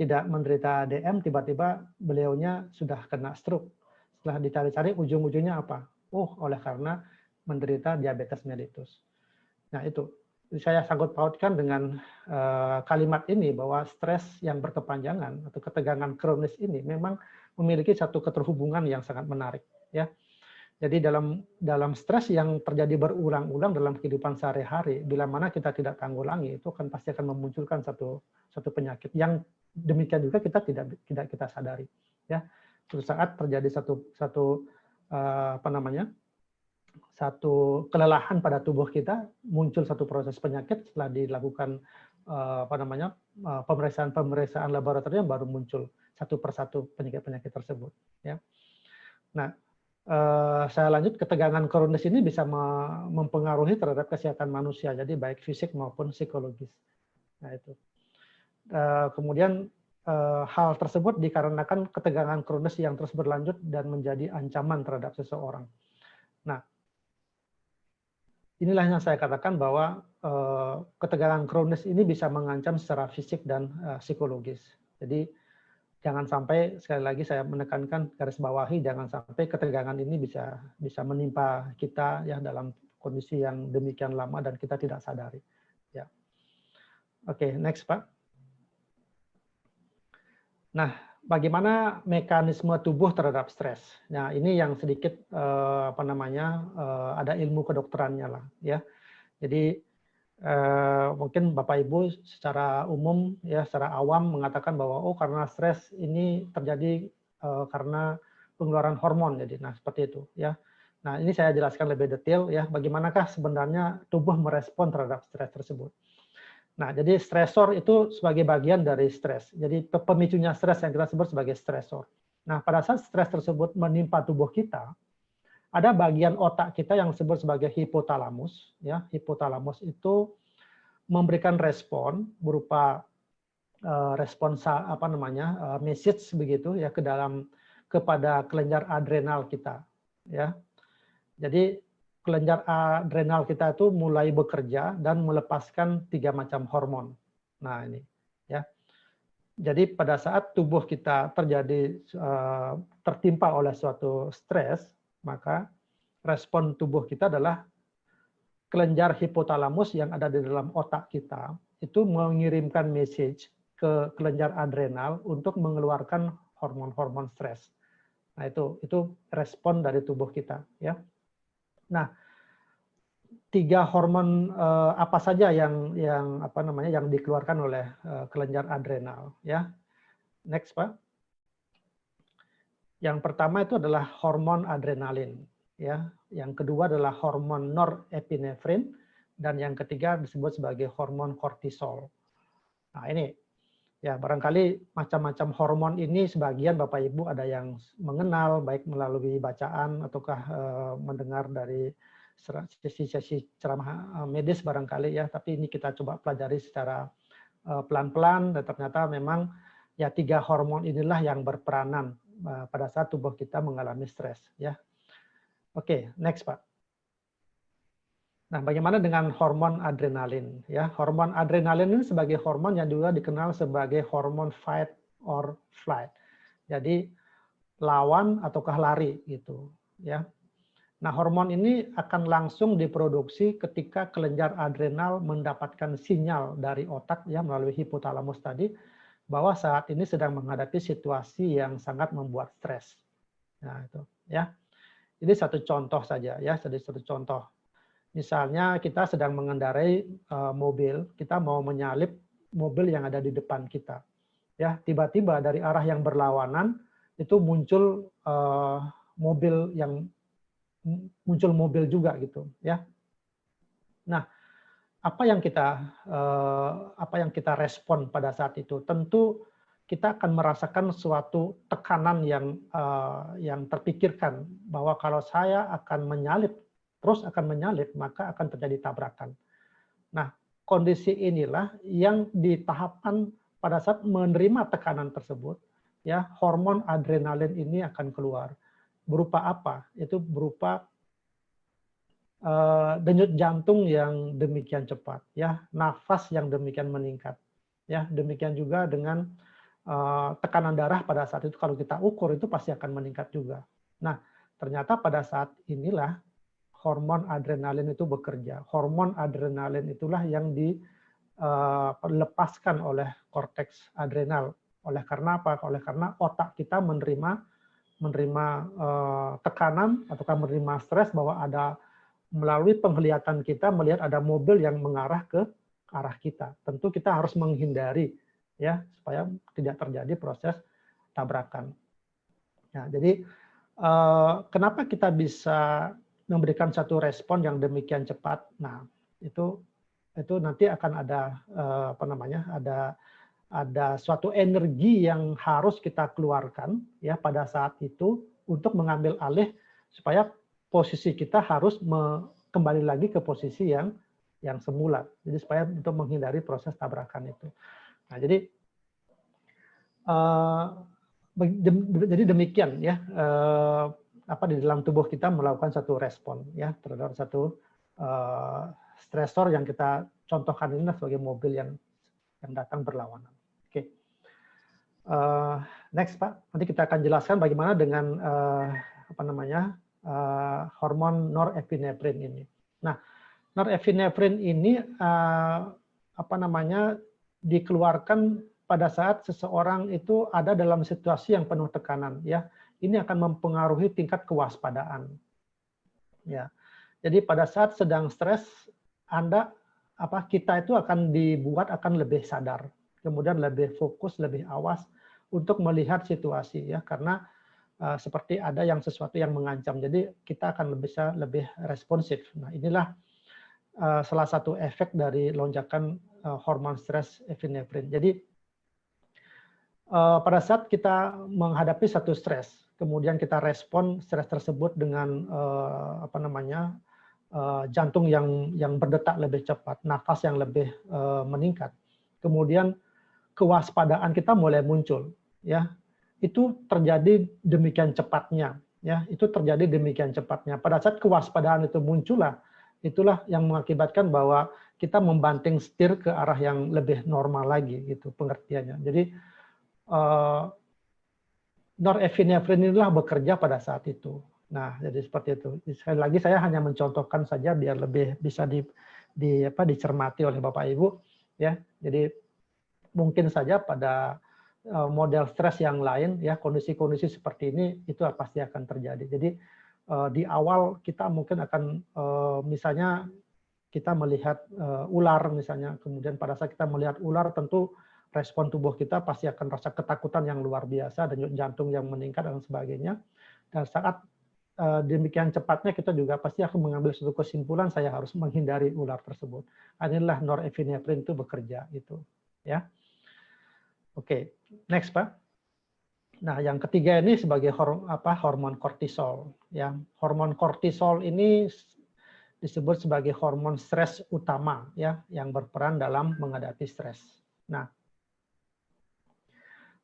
tidak menderita DM, tiba-tiba beliaunya sudah kena stroke. Setelah dicari-cari ujung-ujungnya apa? Oh, oleh karena menderita diabetes mellitus. Nah itu. Saya sangkut pautkan dengan kalimat ini bahwa stres yang berkepanjangan atau ketegangan kronis ini memang memiliki satu keterhubungan yang sangat menarik, ya. Jadi dalam stres yang terjadi berulang-ulang dalam kehidupan sehari-hari, bila mana kita tidak tanggulangi, itu kan pasti akan memunculkan satu penyakit yang demikian juga kita tidak kita sadari, ya. Suatu saat terjadi satu kelelahan pada tubuh kita, muncul satu proses penyakit setelah dilakukan pemeriksaan laboratorium, baru muncul satu persatu penyakit tersebut, ya. Nah, saya lanjut, ketegangan kronis ini bisa mempengaruhi terhadap kesehatan manusia, jadi baik fisik maupun psikologis. Nah itu. Kemudian hal tersebut dikarenakan ketegangan kronis yang terus berlanjut dan menjadi ancaman terhadap seseorang. Nah, inilah yang saya katakan bahwa ketegangan kronis ini bisa mengancam secara fisik dan psikologis. Jadi jangan sampai, sekali lagi saya menekankan, garis bawahi, jangan sampai ketegangan ini bisa menimpa kita ya dalam kondisi yang demikian lama dan kita tidak sadari. Ya. Oke, next Pak. Nah, bagaimana mekanisme tubuh terhadap stres? Nah, ini yang sedikit ada ilmu kedokterannya lah, ya. Jadi mungkin Bapak Ibu secara umum ya secara awam mengatakan bahwa oh karena stres ini terjadi karena pengeluaran hormon, jadi nah seperti itu ya. Nah, ini saya jelaskan lebih detail ya, bagaimanakah sebenarnya tubuh merespon terhadap stres tersebut. Nah, jadi stresor itu sebagai bagian dari stres. Jadi pemicunya stres yang kita sebut sebagai stresor. Nah, pada saat stres tersebut menimpa tubuh kita, ada bagian otak kita yang disebut sebagai hipotalamus. Ya, hipotalamus itu memberikan respon berupa message begitu ya kepada kelenjar adrenal kita ya. Jadi kelenjar adrenal kita itu mulai bekerja dan melepaskan 3 macam hormon. Nah ini ya. Jadi pada saat tubuh kita tertimpa oleh suatu stres, maka respon tubuh kita adalah kelenjar hipotalamus yang ada di dalam otak kita itu mengirimkan message ke kelenjar adrenal untuk mengeluarkan hormon-hormon stres. Nah itu respon dari tubuh kita ya. Nah, 3 hormon apa saja yang dikeluarkan oleh kelenjar adrenal ya. Next, Pak. Yang pertama itu adalah hormon adrenalin ya. Yang kedua adalah hormon norepinefrin dan yang ketiga disebut sebagai hormon kortisol. Nah, ini ya barangkali macam-macam hormon ini sebagian Bapak Ibu ada yang mengenal baik melalui bacaan ataukah mendengar dari sesi-sesi ceramah medis barangkali ya, tapi ini kita coba pelajari secara pelan-pelan dan ternyata memang ya 3 hormon inilah yang berperanan pada saat tubuh kita mengalami stres ya. Oke, next Pak. Nah, bagaimana dengan hormon adrenalin ya? Hormon adrenalin ini sebagai hormon yang juga dikenal sebagai hormon fight or flight. Jadi lawan ataukah lari gitu ya. Nah, hormon ini akan langsung diproduksi ketika kelenjar adrenal mendapatkan sinyal dari otak ya melalui hipotalamus tadi bahwa saat ini sedang menghadapi situasi yang sangat membuat stres. Nah, itu ya. Ini satu contoh saja ya, satu contoh. Misalnya kita sedang mengendarai mobil, kita mau menyalip mobil yang ada di depan kita. Ya, tiba-tiba dari arah yang berlawanan itu muncul mobil juga gitu ya. Nah, apa yang kita respon pada saat itu? Tentu kita akan merasakan suatu tekanan yang terpikirkan bahwa kalau saya akan menyalip, maka akan terjadi tabrakan. Nah, kondisi inilah yang di tahapan pada saat menerima tekanan tersebut, ya hormon adrenalin ini akan keluar. Berupa apa? Itu berupa denyut jantung yang demikian cepat, ya, nafas yang demikian meningkat, ya, demikian juga dengan tekanan darah pada saat itu kalau kita ukur itu pasti akan meningkat juga. Nah, ternyata pada saat inilah hormon adrenalin itu bekerja. Hormon adrenalin itulah yang dilepaskan oleh korteks adrenal. Oleh karena apa? Oleh karena otak kita menerima tekanan ataukah menerima stres bahwa ada melalui penglihatan kita melihat ada mobil yang mengarah ke arah kita. Tentu kita harus menghindari ya supaya tidak terjadi proses tabrakan. Nah, jadi kenapa kita bisa memberikan satu respon yang demikian cepat? Nah, itu nanti akan ada ada suatu energi yang harus kita keluarkan ya pada saat itu untuk mengambil alih supaya posisi kita harus kembali lagi ke posisi yang semula. Jadi supaya untuk menghindari proses tabrakan itu. Nah, jadi demikian ya di dalam tubuh kita melakukan satu respon ya terhadap satu stresor yang kita contohkan ini sebagai mobil yang datang berlawanan. Oke. Next Pak, nanti kita akan jelaskan bagaimana dengan hormon norepinefrin ini. Nah, norepinefrin ini dikeluarkan pada saat seseorang itu ada dalam situasi yang penuh tekanan ya. Ini akan mempengaruhi tingkat kewaspadaan. Ya. Jadi pada saat sedang stres kita itu akan dibuat akan lebih sadar, kemudian lebih fokus, lebih awas untuk melihat situasi ya karena seperti ada sesuatu yang mengancam. Jadi kita akan bisa lebih responsif. Nah, inilah salah satu efek dari lonjakan hormon stres epinefrin. Jadi pada saat kita menghadapi satu stres, kemudian kita respon stres tersebut dengan jantung yang berdetak lebih cepat, nafas yang lebih meningkat. Kemudian kewaspadaan kita mulai muncul, ya. Itu terjadi demikian cepatnya, ya. Itu terjadi demikian cepatnya. Pada saat kewaspadaan itu muncullah, itulah yang mengakibatkan bahwa kita membanting setir ke arah yang lebih normal lagi, gitu pengertiannya. Jadi norepinefrin inilah bekerja pada saat itu. Nah, jadi seperti itu. Sekali lagi saya hanya mencontohkan saja biar lebih bisa dicermati oleh Bapak Ibu, ya. Jadi mungkin saja pada model stres yang lain, ya, kondisi-kondisi seperti ini itu pasti akan terjadi. Jadi di awal kita mungkin akan misalnya kita melihat ular misalnya, kemudian pada saat kita melihat ular tentu respon tubuh kita pasti akan rasa ketakutan yang luar biasa, dan jantung yang meningkat dan sebagainya. Dan saat demikian cepatnya kita juga pasti akan mengambil suatu kesimpulan, saya harus menghindari ular tersebut. Inilah norepinefrin itu bekerja itu, ya. Oke, next Pak. Nah, yang ketiga ini sebagai hormon kortisol, ya. Hormon kortisol ini disebut sebagai hormon stres utama, ya, yang berperan dalam menghadapi stres. Nah,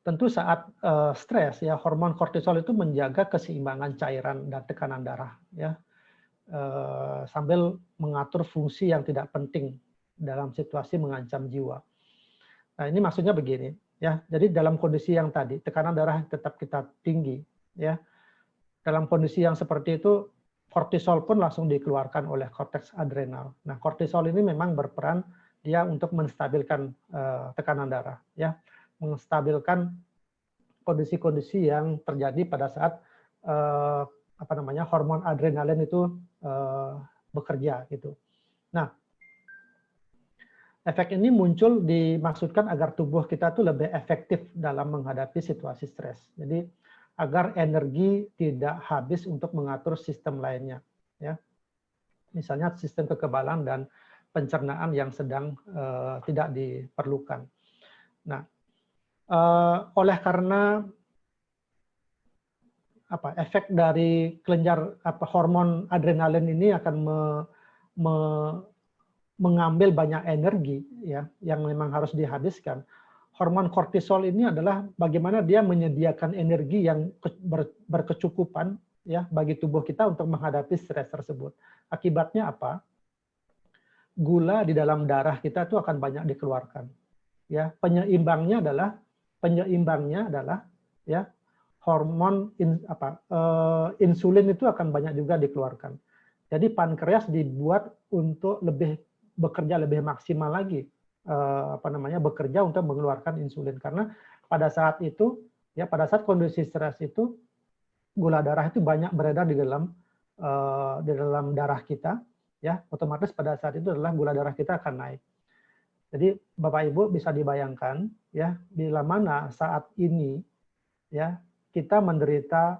tentu saat stres, ya, hormon kortisol itu menjaga keseimbangan cairan dan tekanan darah, ya, sambil mengatur fungsi yang tidak penting dalam situasi mengancam jiwa. Nah, ini maksudnya begini, ya. Jadi dalam kondisi yang tadi tekanan darah tetap kita tinggi, ya. Dalam kondisi yang seperti itu, kortisol pun langsung dikeluarkan oleh korteks adrenal. Nah, kortisol ini memang berperan dia untuk menstabilkan tekanan darah, ya, menstabilkan kondisi-kondisi yang terjadi pada saat hormon adrenalin itu bekerja gitu. Nah, efek ini muncul dimaksudkan agar tubuh kita tuh lebih efektif dalam menghadapi situasi stres. Jadi agar energi tidak habis untuk mengatur sistem lainnya, ya. Misalnya sistem kekebalan dan pencernaan yang sedang tidak diperlukan. Nah, oleh karena efek dari kelenjar hormon adrenalin ini akan mengambil banyak energi, ya, yang memang harus dihabiskan. Hormon kortisol ini adalah bagaimana dia menyediakan energi yang berkecukupan, ya, bagi tubuh kita untuk menghadapi stres tersebut. Akibatnya apa? Gula di dalam darah kita itu akan banyak dikeluarkan. Ya, penyeimbangnya adalah ya, hormon insulin itu akan banyak juga dikeluarkan. Jadi pankreas dibuat untuk bekerja lebih maksimal lagi, bekerja untuk mengeluarkan insulin, karena pada saat itu, ya, pada saat kondisi stres itu gula darah itu banyak beredar di dalam darah kita, ya, otomatis pada saat itu adalah gula darah kita akan naik. Jadi Bapak Ibu bisa dibayangkan, ya, bila mana saat ini, ya, kita menderita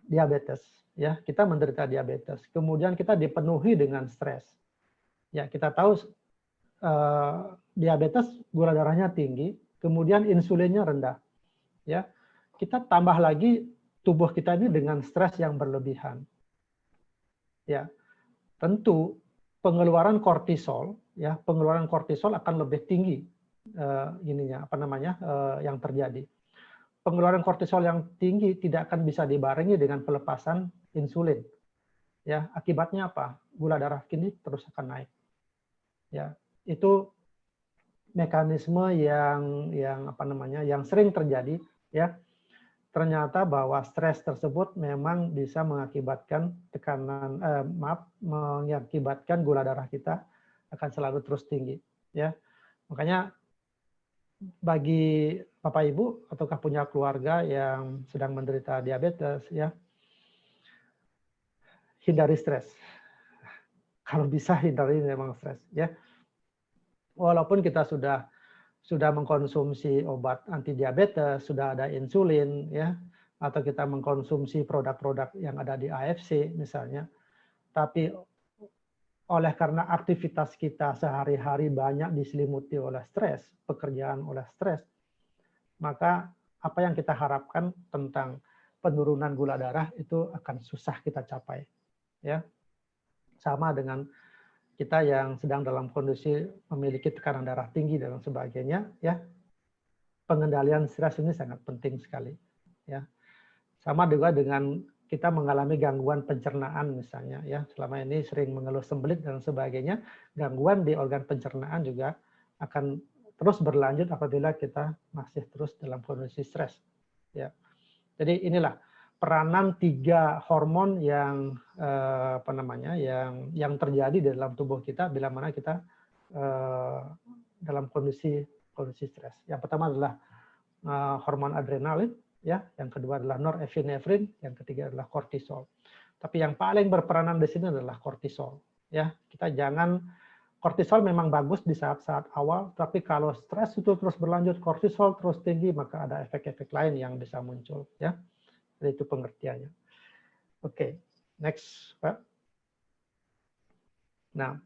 diabetes, ya, kita menderita diabetes, kemudian kita dipenuhi dengan stres. Ya, kita tahu diabetes gula darahnya tinggi, kemudian insulinnya rendah, ya. Kita tambah lagi tubuh kita ini dengan stres yang berlebihan, ya. Tentu pengeluaran kortisol, ya, pengeluaran kortisol akan lebih tinggi yang terjadi. Pengeluaran kortisol yang tinggi tidak akan bisa dibarengi dengan pelepasan insulin, ya. Akibatnya apa? Gula darah kini terus akan naik, ya. Itu mekanisme yang sering terjadi, ya. Ternyata bahwa stres tersebut memang bisa mengakibatkan mengakibatkan gula darah kita akan selalu terus tinggi, ya. Makanya bagi Bapak Ibu ataukah punya keluarga yang sedang menderita diabetes, ya, hindari stres. Kalau bisa hindari memang stres, ya. Walaupun kita sudah mengkonsumsi obat anti diabetes, sudah ada insulin, ya, atau kita mengkonsumsi produk-produk yang ada di AFC misalnya, tapi oleh karena aktivitas kita sehari-hari banyak diselimuti oleh stres, pekerjaan oleh stres, maka apa yang kita harapkan tentang penurunan gula darah itu akan susah kita capai, ya. Sama dengan kita yang sedang dalam kondisi memiliki tekanan darah tinggi dan sebagainya, ya, pengendalian stres ini sangat penting sekali. Ya, sama juga dengan kita mengalami gangguan pencernaan misalnya, ya selama ini sering mengeluh sembelit dan sebagainya, gangguan di organ pencernaan juga akan terus berlanjut apabila kita masih terus dalam kondisi stres. Ya, jadi inilah peranan 3 hormon yang yang terjadi di dalam tubuh kita bila mana kita dalam kondisi stres. Yang pertama adalah hormon adrenalin, ya, yang kedua adalah norepinefrin, yang ketiga adalah kortisol. Tapi yang paling berperanan di sini adalah kortisol. Ya, kita jangan, kortisol memang bagus di saat-saat awal, tapi kalau stres itu terus berlanjut, kortisol terus tinggi, maka ada efek-efek lain yang bisa muncul. Ya, jadi itu pengertiannya. Oke, next, Pak. Nah,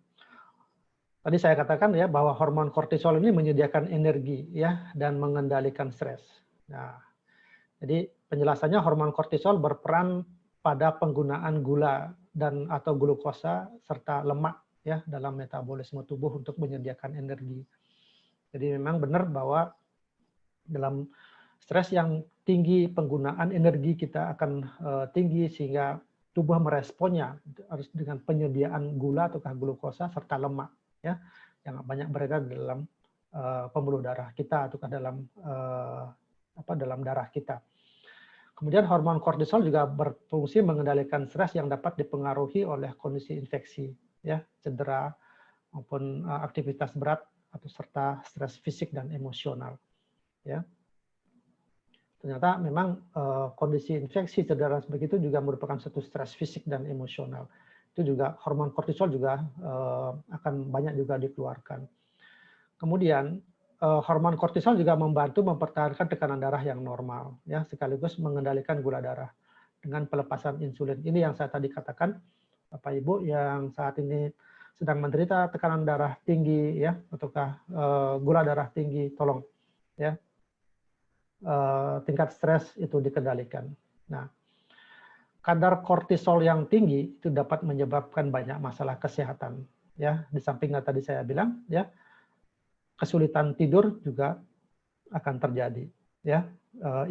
tadi saya katakan ya bahwa hormon kortisol ini menyediakan energi ya dan mengendalikan stres. Nah, jadi penjelasannya hormon kortisol berperan pada penggunaan gula dan atau glukosa serta lemak ya dalam metabolisme tubuh untuk menyediakan energi. Jadi memang benar bahwa dalam stres yang tinggi penggunaan energi kita akan tinggi sehingga tubuh meresponnya harus dengan penyediaan gula atau glukosa serta lemak ya yang banyak beredar dalam pembuluh darah kita atau dalam dalam darah kita. Kemudian hormon kortisol juga berfungsi mengendalikan stres yang dapat dipengaruhi oleh kondisi infeksi, ya, cedera maupun aktivitas berat atau serta stres fisik dan emosional. Ya, ternyata memang kondisi infeksi, cedera begitu juga merupakan satu stres fisik dan emosional. Itu juga hormon kortisol juga akan banyak juga dikeluarkan. Kemudian hormon kortisol juga membantu mempertahankan tekanan darah yang normal, ya, sekaligus mengendalikan gula darah dengan pelepasan insulin. Ini yang saya tadi katakan, Bapak Ibu yang saat ini sedang menderita tekanan darah tinggi, ya, ataukah gula darah tinggi, tolong, ya, tingkat stres itu dikendalikan. Nah, kadar kortisol yang tinggi itu dapat menyebabkan banyak masalah kesehatan, ya. Di samping yang tadi saya bilang, ya, kesulitan tidur juga akan terjadi, ya.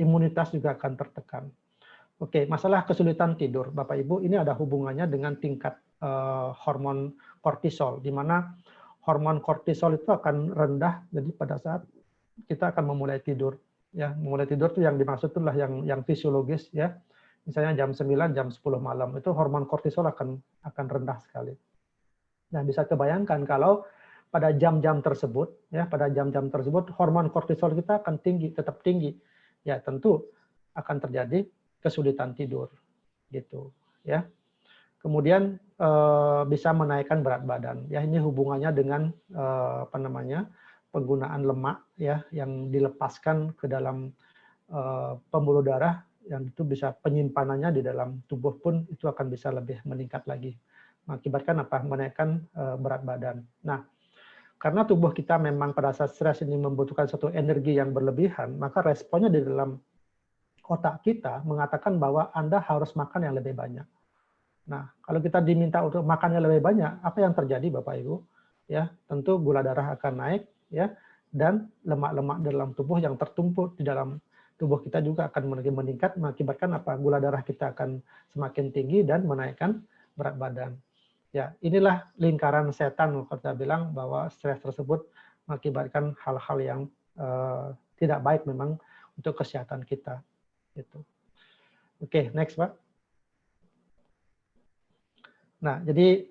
Imunitas juga akan tertekan. Oke, masalah kesulitan tidur, Bapak Ibu, ini ada hubungannya dengan tingkat hormon kortisol, di mana hormon kortisol itu akan rendah, jadi pada saat kita akan memulai tidur, ya, memulai tidur itu yang dimaksud itulah yang fisiologis, ya. Misalnya jam 9, jam 10 malam, itu hormon kortisol akan rendah sekali. Nah, bisa kebayangkan kalau pada jam-jam tersebut, ya, pada jam-jam tersebut hormon kortisol kita akan tinggi, tetap tinggi, ya, tentu akan terjadi kesulitan tidur, gitu, ya. Kemudian bisa menaikkan berat badan, ya, ini hubungannya dengan penggunaan lemak, ya, yang dilepaskan ke dalam pembuluh darah, yang itu bisa penyimpanannya di dalam tubuh pun itu akan bisa lebih meningkat lagi, mengakibatkan menaikkan berat badan. Nah, karena tubuh kita memang pada saat stres ini membutuhkan satu energi yang berlebihan, maka responnya di dalam otak kita mengatakan bahwa Anda harus makan yang lebih banyak. Nah, kalau kita diminta untuk makan yang lebih banyak, apa yang terjadi, Bapak Ibu? Ya, tentu gula darah akan naik, ya, dan lemak-lemak dalam tubuh yang tertumpuk di dalam tubuh kita juga akan meningkat, mengakibatkan gula darah kita akan semakin tinggi dan menaikkan berat badan. Ya, inilah lingkaran setan, kalau saya bilang bahwa stres tersebut mengakibatkan hal-hal yang tidak baik memang untuk kesehatan kita. Gitu. Oke, next, Pak. Nah, jadi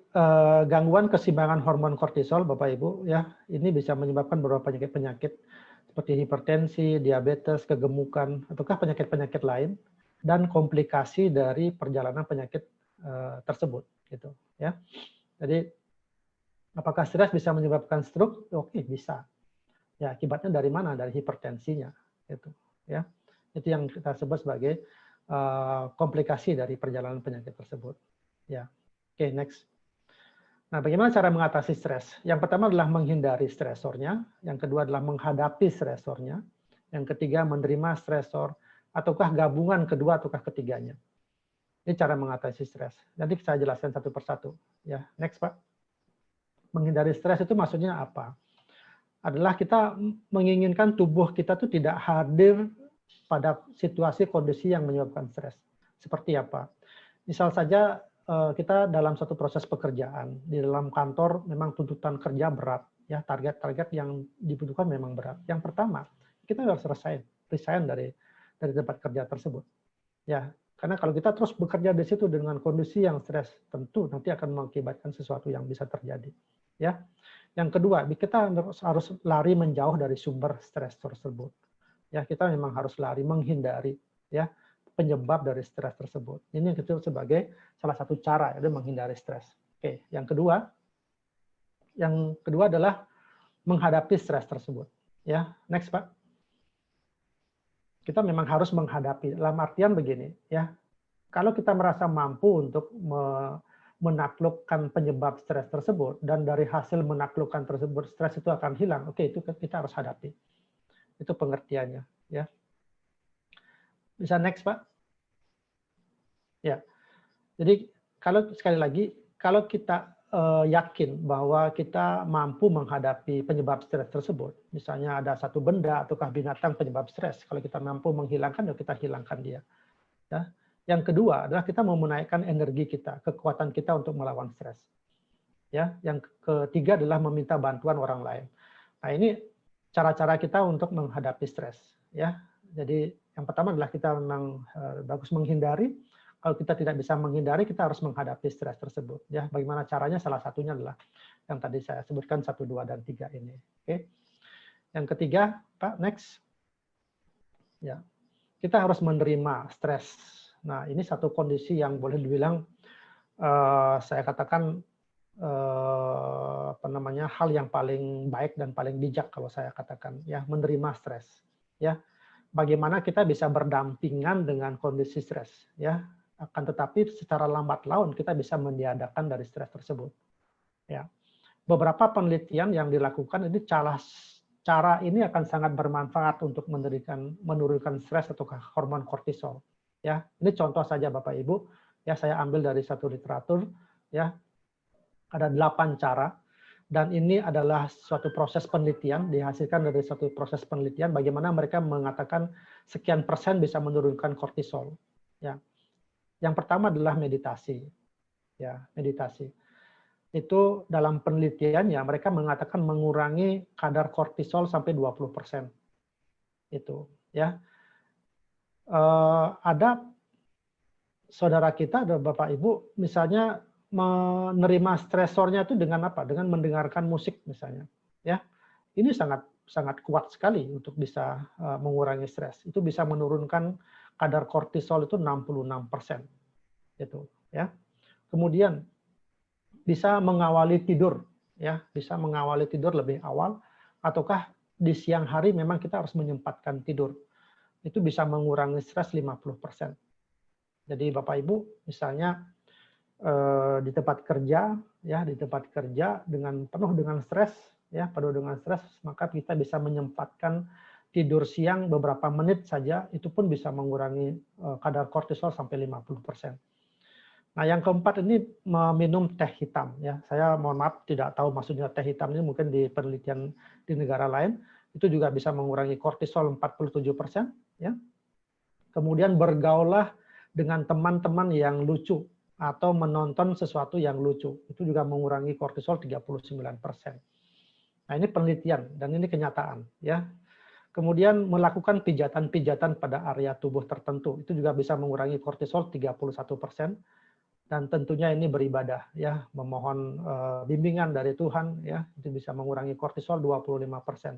gangguan keseimbangan hormon kortisol, Bapak Ibu, ya, ini bisa menyebabkan beberapa penyakit seperti hipertensi, diabetes, kegemukan, ataukah penyakit-penyakit lain, dan komplikasi dari perjalanan penyakit tersebut, gitu, ya. Jadi apakah stres bisa menyebabkan stroke? Oke, bisa. Ya, akibatnya dari mana? Dari hipertensinya, gitu, ya. Itu yang kita sebut sebagai komplikasi dari perjalanan penyakit tersebut, ya. Oke, next. Nah, bagaimana cara mengatasi stres? Yang pertama adalah menghindari stresornya, yang kedua adalah menghadapi stresornya, yang ketiga menerima stresor, ataukah gabungan kedua ataukah ketiganya. Ini cara mengatasi stres. Nanti saya jelaskan satu persatu. Ya, next, Pak. Menghindari stres itu maksudnya apa? adalah kita menginginkan tubuh kita tuh tidak hadir pada situasi kondisi yang menyebabkan stres. Seperti apa? Misal saja kita dalam satu proses pekerjaan, di dalam kantor memang tuntutan kerja berat, ya target-target yang dibutuhkan memang berat. Yang pertama, kita harus resign dari tempat kerja tersebut. Ya, karena kalau kita terus bekerja di situ dengan kondisi yang stres, tentu nanti akan mengakibatkan sesuatu yang bisa terjadi. Ya, yang kedua, kita harus lari menjauh dari sumber stres tersebut. Ya, kita memang harus lari menghindari ya penyebab dari stres tersebut. Ini itu sebagai salah satu cara yaitu menghindari stres. Oke, yang kedua adalah menghadapi stres tersebut. Ya, next Pak. Kita memang harus menghadapi. Dalam artian begini, ya. Kalau kita merasa mampu untuk menaklukkan penyebab stres tersebut dan dari hasil menaklukkan tersebut stres itu akan hilang, oke, itu kita harus hadapi. Itu pengertiannya, ya. Bisa next, Pak? Ya. Jadi kalau sekali lagi, kalau kita yakin bahwa kita mampu menghadapi penyebab stres tersebut, misalnya ada satu benda ataukah binatang penyebab stres, kalau kita mampu menghilangkan, ya kita hilangkan dia. Ya. Yang kedua adalah kita mau menaikkan energi kita, kekuatan kita untuk melawan stres. Ya, yang ketiga adalah meminta bantuan orang lain. Nah, ini cara-cara kita untuk menghadapi stres, ya. Jadi yang pertama adalah kita memang bagus menghindari. Kalau kita tidak bisa menghindari, kita harus menghadapi stres tersebut. Ya, bagaimana caranya? Salah satunya adalah yang tadi saya sebutkan 1, 2, dan 3 ini. Oke. Yang ketiga, Pak, next. Ya, kita harus menerima stres. Nah, ini satu kondisi yang boleh dibilang saya katakan hal yang paling baik dan paling bijak kalau saya katakan, ya, menerima stres. Ya, bagaimana kita bisa berdampingan dengan kondisi stres, ya. Akan tetapi secara lambat laun kita bisa meniadakan dari stres tersebut. Ya. Beberapa penelitian yang dilakukan ini cara ini akan sangat bermanfaat untuk menurunkan stres atau hormon kortisol. Ya, ini contoh saja Bapak Ibu. Ya, saya ambil dari satu literatur. Ya, ada 8 cara. Dan ini adalah suatu proses penelitian, dihasilkan dari suatu proses penelitian bagaimana mereka mengatakan sekian persen bisa menurunkan kortisol. Ya. Yang pertama adalah meditasi. Ya, meditasi. Itu dalam penelitiannya mereka mengatakan mengurangi kadar kortisol sampai 20%. Itu, ya. Ada saudara kita, ada Bapak Ibu, misalnya menerima stresornya itu dengan apa? Dengan mendengarkan musik misalnya, ya. Ini sangat kuat sekali untuk bisa mengurangi stres. Itu bisa menurunkan kadar kortisol itu 66%. Itu, ya. Kemudian bisa mengawali tidur, ya, bisa mengawali tidur lebih awal, ataukah di siang hari memang kita harus menyempatkan tidur. Itu bisa mengurangi stres 50%. Jadi Bapak Ibu, misalnya di tempat kerja, ya, di tempat kerja penuh dengan stres, ya, maka kita bisa menyempatkan tidur siang beberapa menit saja, itu pun bisa mengurangi kadar kortisol sampai 50%. Nah, yang keempat ini meminum teh hitam, ya. Saya mohon maaf tidak tahu maksudnya teh hitam ini, mungkin di penelitian di negara lain itu juga bisa mengurangi kortisol 47%, ya. Kemudian bergaullah dengan teman-teman yang lucu atau menonton sesuatu yang lucu. Itu juga mengurangi kortisol 39%. Nah, ini penelitian dan ini kenyataan, ya. Kemudian melakukan pijatan-pijatan pada area tubuh tertentu. Itu juga bisa mengurangi kortisol 31%. Dan tentunya ini beribadah, ya, memohon bimbingan dari Tuhan, ya, itu bisa mengurangi kortisol 25%.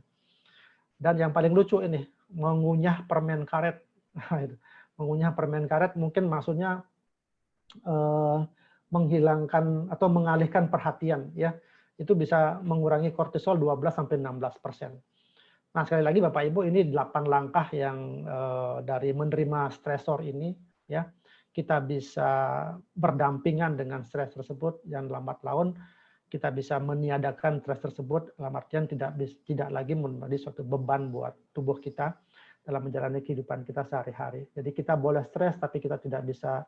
Dan yang paling lucu ini, mengunyah permen karet. Mengunyah permen karet mungkin maksudnya menghilangkan atau mengalihkan perhatian, ya. Itu bisa mengurangi kortisol 12-16%. Nah, sekali lagi Bapak Ibu, ini 8 langkah yang dari menerima stresor ini, ya. Kita bisa berdampingan dengan stres tersebut dan lambat laun kita bisa meniadakan stres tersebut, dalam artian tidak lagi menjadi suatu beban buat tubuh kita dalam menjalani kehidupan kita sehari-hari. Jadi kita boleh stres tapi kita tidak bisa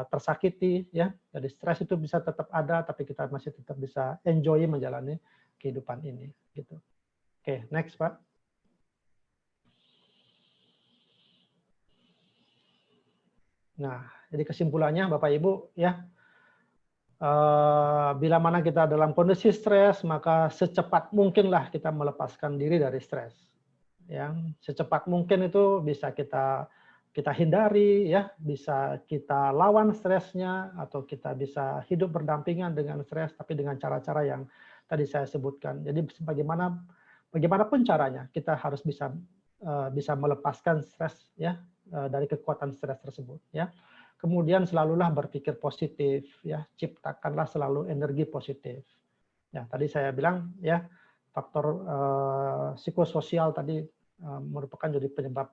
tersakiti, ya. Jadi stres itu bisa tetap ada tapi kita masih tetap bisa enjoy menjalani kehidupan ini, gitu. Oke, next Pak. Nah, jadi kesimpulannya Bapak Ibu ya, bila mana kita dalam kondisi stres, maka secepat mungkinlah kita melepaskan diri dari stres. Yang secepat mungkin itu bisa kita hindari, ya, bisa kita lawan stresnya, atau kita bisa hidup berdampingan dengan stres, tapi dengan cara-cara yang tadi saya sebutkan. Jadi bagaimanapun caranya, kita harus bisa melepaskan stres, ya, dari kekuatan stres tersebut, ya. Kemudian selalulah berpikir positif, ya, ciptakanlah selalu energi positif. Ya, tadi saya bilang, ya, faktor psikososial tadi merupakan jadi penyebab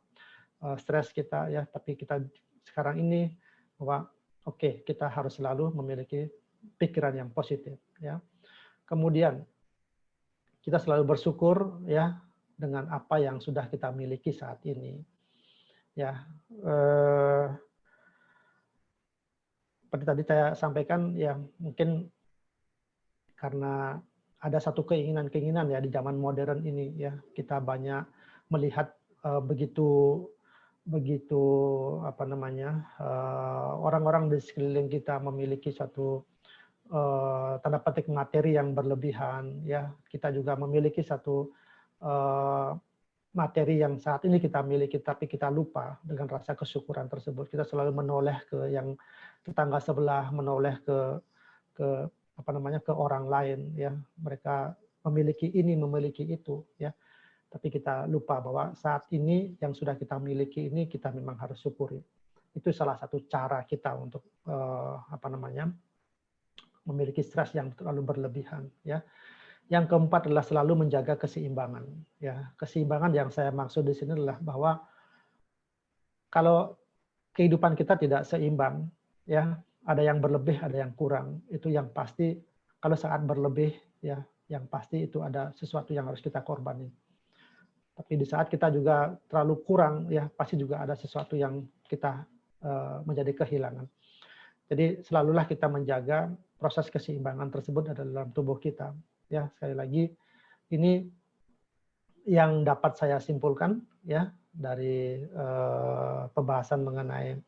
stres kita, ya. Tapi kita sekarang ini bahwa oke, kita harus selalu memiliki pikiran yang positif, ya. Kemudian kita selalu bersyukur, ya, dengan apa yang sudah kita miliki saat ini, ya. Seperti tadi saya sampaikan, ya, mungkin karena ada satu keinginan ya di zaman modern ini, ya, kita banyak melihat begitu apa namanya, orang-orang di sekeliling kita memiliki satu tanda petik materi yang berlebihan, ya. Kita juga memiliki satu materi yang saat ini kita miliki, tapi kita lupa dengan rasa kesyukuran tersebut. Kita selalu menoleh ke yang tetangga sebelah, menoleh ke apa namanya, ke orang lain, ya. Mereka memiliki ini, memiliki itu, ya. Tapi kita lupa bahwa saat ini yang sudah kita miliki ini kita memang harus syukuri. Itu salah satu cara kita untuk apa namanya, memiliki stres yang terlalu berlebihan, ya. Yang keempat adalah selalu menjaga keseimbangan, ya. Keseimbangan yang saya maksud di sini adalah bahwa kalau kehidupan kita tidak seimbang, ya, ada yang berlebih, ada yang kurang. Itu yang pasti kalau saat berlebih, ya, yang pasti itu ada sesuatu yang harus kita korbanin. Tapi di saat kita juga terlalu kurang, ya, pasti juga ada sesuatu yang kita menjadi kehilangan. Jadi selalulah kita menjaga proses keseimbangan tersebut ada dalam tubuh kita. Ya, sekali lagi ini yang dapat saya simpulkan, ya, dari pembahasan mengenai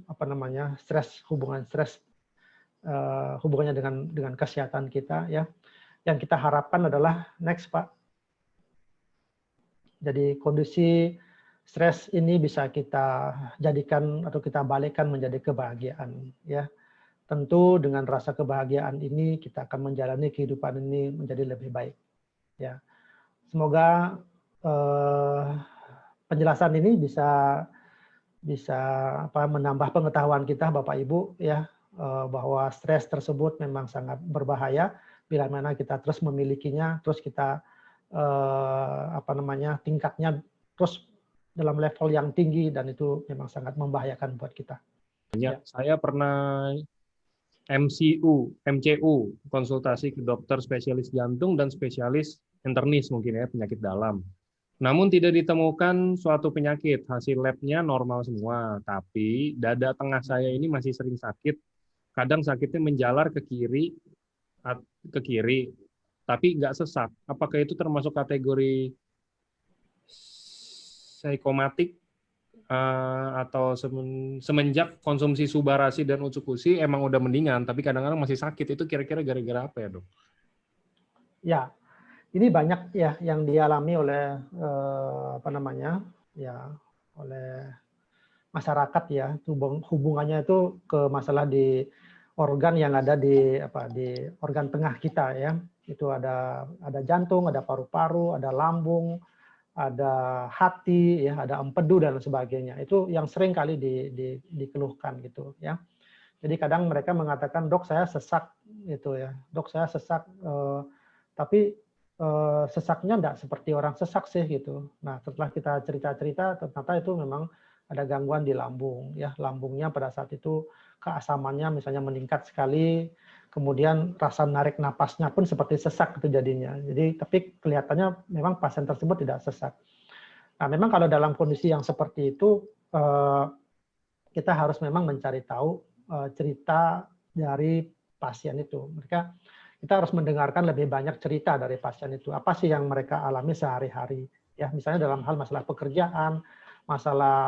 apa namanya, hubungan stres hubungannya dengan kesehatan kita, ya. Yang kita harapkan adalah next Pak. Jadi kondisi stres ini bisa kita jadikan atau kita balikkan menjadi kebahagiaan, ya. Tentu dengan rasa kebahagiaan ini kita akan menjalani kehidupan ini menjadi lebih baik, ya. Semoga penjelasan ini bisa menambah pengetahuan kita Bapak Ibu, ya, bahwa stres tersebut memang sangat berbahaya bila mana kita terus memilikinya, terus kita apa namanya, tingkatnya terus dalam level yang tinggi, dan itu memang sangat membahayakan buat kita. Ya. Saya pernah MCU, konsultasi ke dokter spesialis jantung dan spesialis internis mungkin ya, penyakit dalam. Namun tidak ditemukan suatu penyakit, hasil labnya normal semua, tapi dada tengah saya ini masih sering sakit, kadang sakitnya menjalar ke kiri, tapi nggak sesak. Apakah itu termasuk kategori psikomatik atau semenjak konsumsi Subarasi dan Utsukushi emang udah mendingan, tapi kadang-kadang masih sakit? Itu kira-kira gara-gara apa ya, Dok? Ya, ini banyak ya yang dialami oleh apa namanya, ya, oleh masyarakat, ya. Hubungannya itu ke masalah di organ yang ada di organ tengah kita, ya. Itu ada jantung, ada paru-paru, ada lambung, ada hati, ya, ada empedu dan sebagainya. Itu yang sering kali dikeluhkan gitu, ya. Jadi kadang mereka mengatakan, dok saya sesak gitu, ya, dok saya sesak, tapi sesaknya enggak seperti orang sesak sih gitu. Nah setelah kita cerita-cerita ternyata itu memang ada gangguan di lambung, ya. Lambungnya pada saat itu keasamannya misalnya meningkat sekali, kemudian rasa narik napasnya pun seperti sesak itu jadinya. Jadi tapi kelihatannya memang pasien tersebut tidak sesak. Nah memang kalau dalam kondisi yang seperti itu kita harus memang mencari tahu cerita dari pasien itu. kita harus mendengarkan lebih banyak cerita dari pasien itu. Apa sih yang mereka alami sehari-hari? Ya, misalnya dalam hal masalah pekerjaan, masalah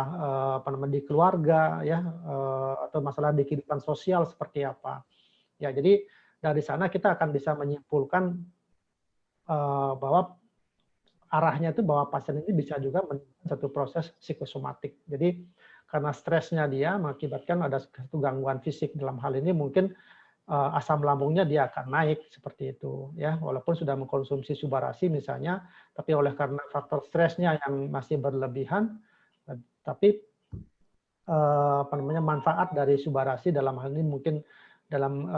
apa namanya di keluarga, ya, atau masalah di kehidupan sosial seperti apa. Ya, jadi dari sana kita akan bisa menyimpulkan bahwa arahnya itu bahwa pasien ini bisa juga menimbulkan satu proses psikosomatik. Jadi karena stresnya dia mengakibatkan ada satu gangguan fisik, dalam hal ini mungkin asam lambungnya dia akan naik seperti itu, ya, walaupun sudah mengkonsumsi subarasi misalnya, tapi oleh karena faktor stresnya yang masih berlebihan, tapi apa namanya manfaat dari subarasi dalam hal ini mungkin dalam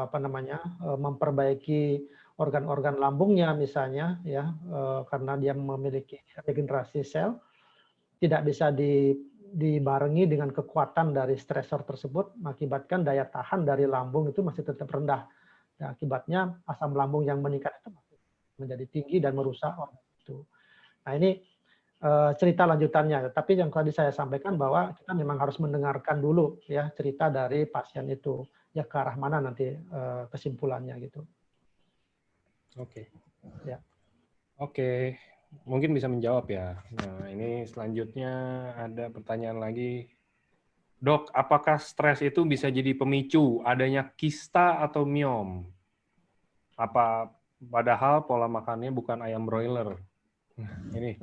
apa namanya memperbaiki organ-organ lambungnya misalnya, ya, karena dia memiliki regenerasi sel, tidak bisa dibarengi dengan kekuatan dari stresor tersebut, mengakibatkan daya tahan dari lambung itu masih tetap rendah. Dan akibatnya asam lambung yang meningkat itu menjadi tinggi dan merusak organ itu. Nah, ini cerita lanjutannya. Tapi yang tadi saya sampaikan bahwa kita memang harus mendengarkan dulu ya cerita dari pasien itu, ya ke arah mana nanti kesimpulannya gitu. Oke. Ya. Oke. Mungkin bisa menjawab ya. Nah, ini selanjutnya ada pertanyaan lagi. Dok, apakah stres itu bisa jadi pemicu adanya kista atau miom? Apa padahal pola makannya bukan ayam broiler? Ini.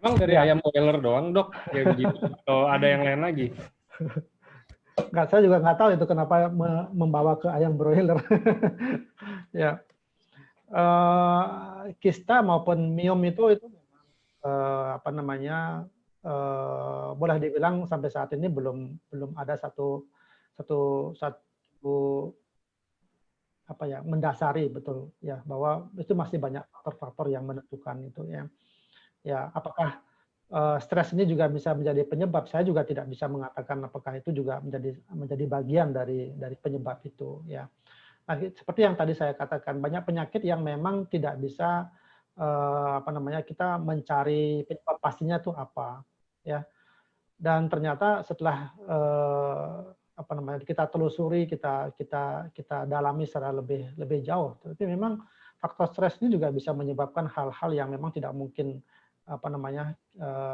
Emang dari Ya. ayam broiler doang, Dok? Ya begitu. Atau ada yang lain lagi? Nggak, saya juga nggak tahu itu kenapa membawa ke ayam broiler. Ya. Kista maupun miom itu apa namanya boleh dibilang sampai saat ini belum ada satu apa ya mendasari betul ya bahwa itu masih banyak faktor-faktor yang menentukan itu ya. Ya, apakah stres ini juga bisa menjadi penyebab? Saya juga tidak bisa mengatakan apakah itu juga menjadi bagian dari penyebab itu ya. Nah, seperti yang tadi saya katakan, banyak penyakit yang memang tidak bisa apa namanya kita mencari penyebab pastinya itu apa ya. Dan ternyata setelah apa namanya kita telusuri, kita dalami secara lebih jauh, tapi memang faktor stres ini juga bisa menyebabkan hal-hal yang memang tidak mungkin apa namanya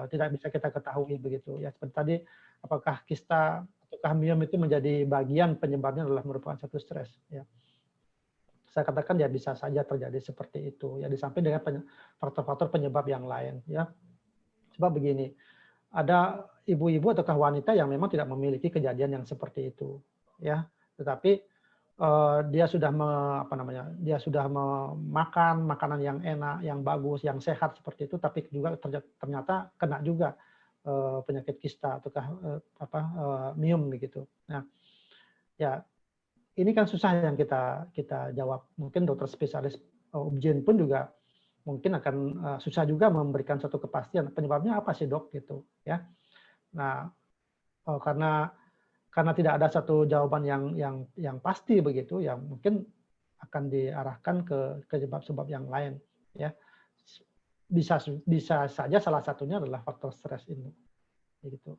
tidak bisa kita ketahui begitu ya. Seperti tadi, apakah kista ataukah miom itu menjadi bagian penyebabnya adalah merupakan satu stres ya. Saya katakan ya bisa saja terjadi seperti itu ya, di samping dengan faktor-faktor penyebab yang lain ya. Sebab begini, ada ibu-ibu ataukah wanita yang memang tidak memiliki kejadian yang seperti itu ya, tetapi dia sudah apa namanya dia sudah memakan makanan yang enak, yang bagus, yang sehat seperti itu, tapi juga ternyata kena juga penyakit kista ataukah miom begitu. Nah, ya ini kan susah yang kita jawab. Mungkin dokter spesialis obgyn pun juga mungkin akan susah juga memberikan satu kepastian penyebabnya apa sih dok gitu ya. Nah, karena tidak ada satu jawaban yang pasti begitu, ya mungkin akan diarahkan ke sebab-sebab yang lain ya. Bisa saja salah satunya adalah faktor stres ini gitu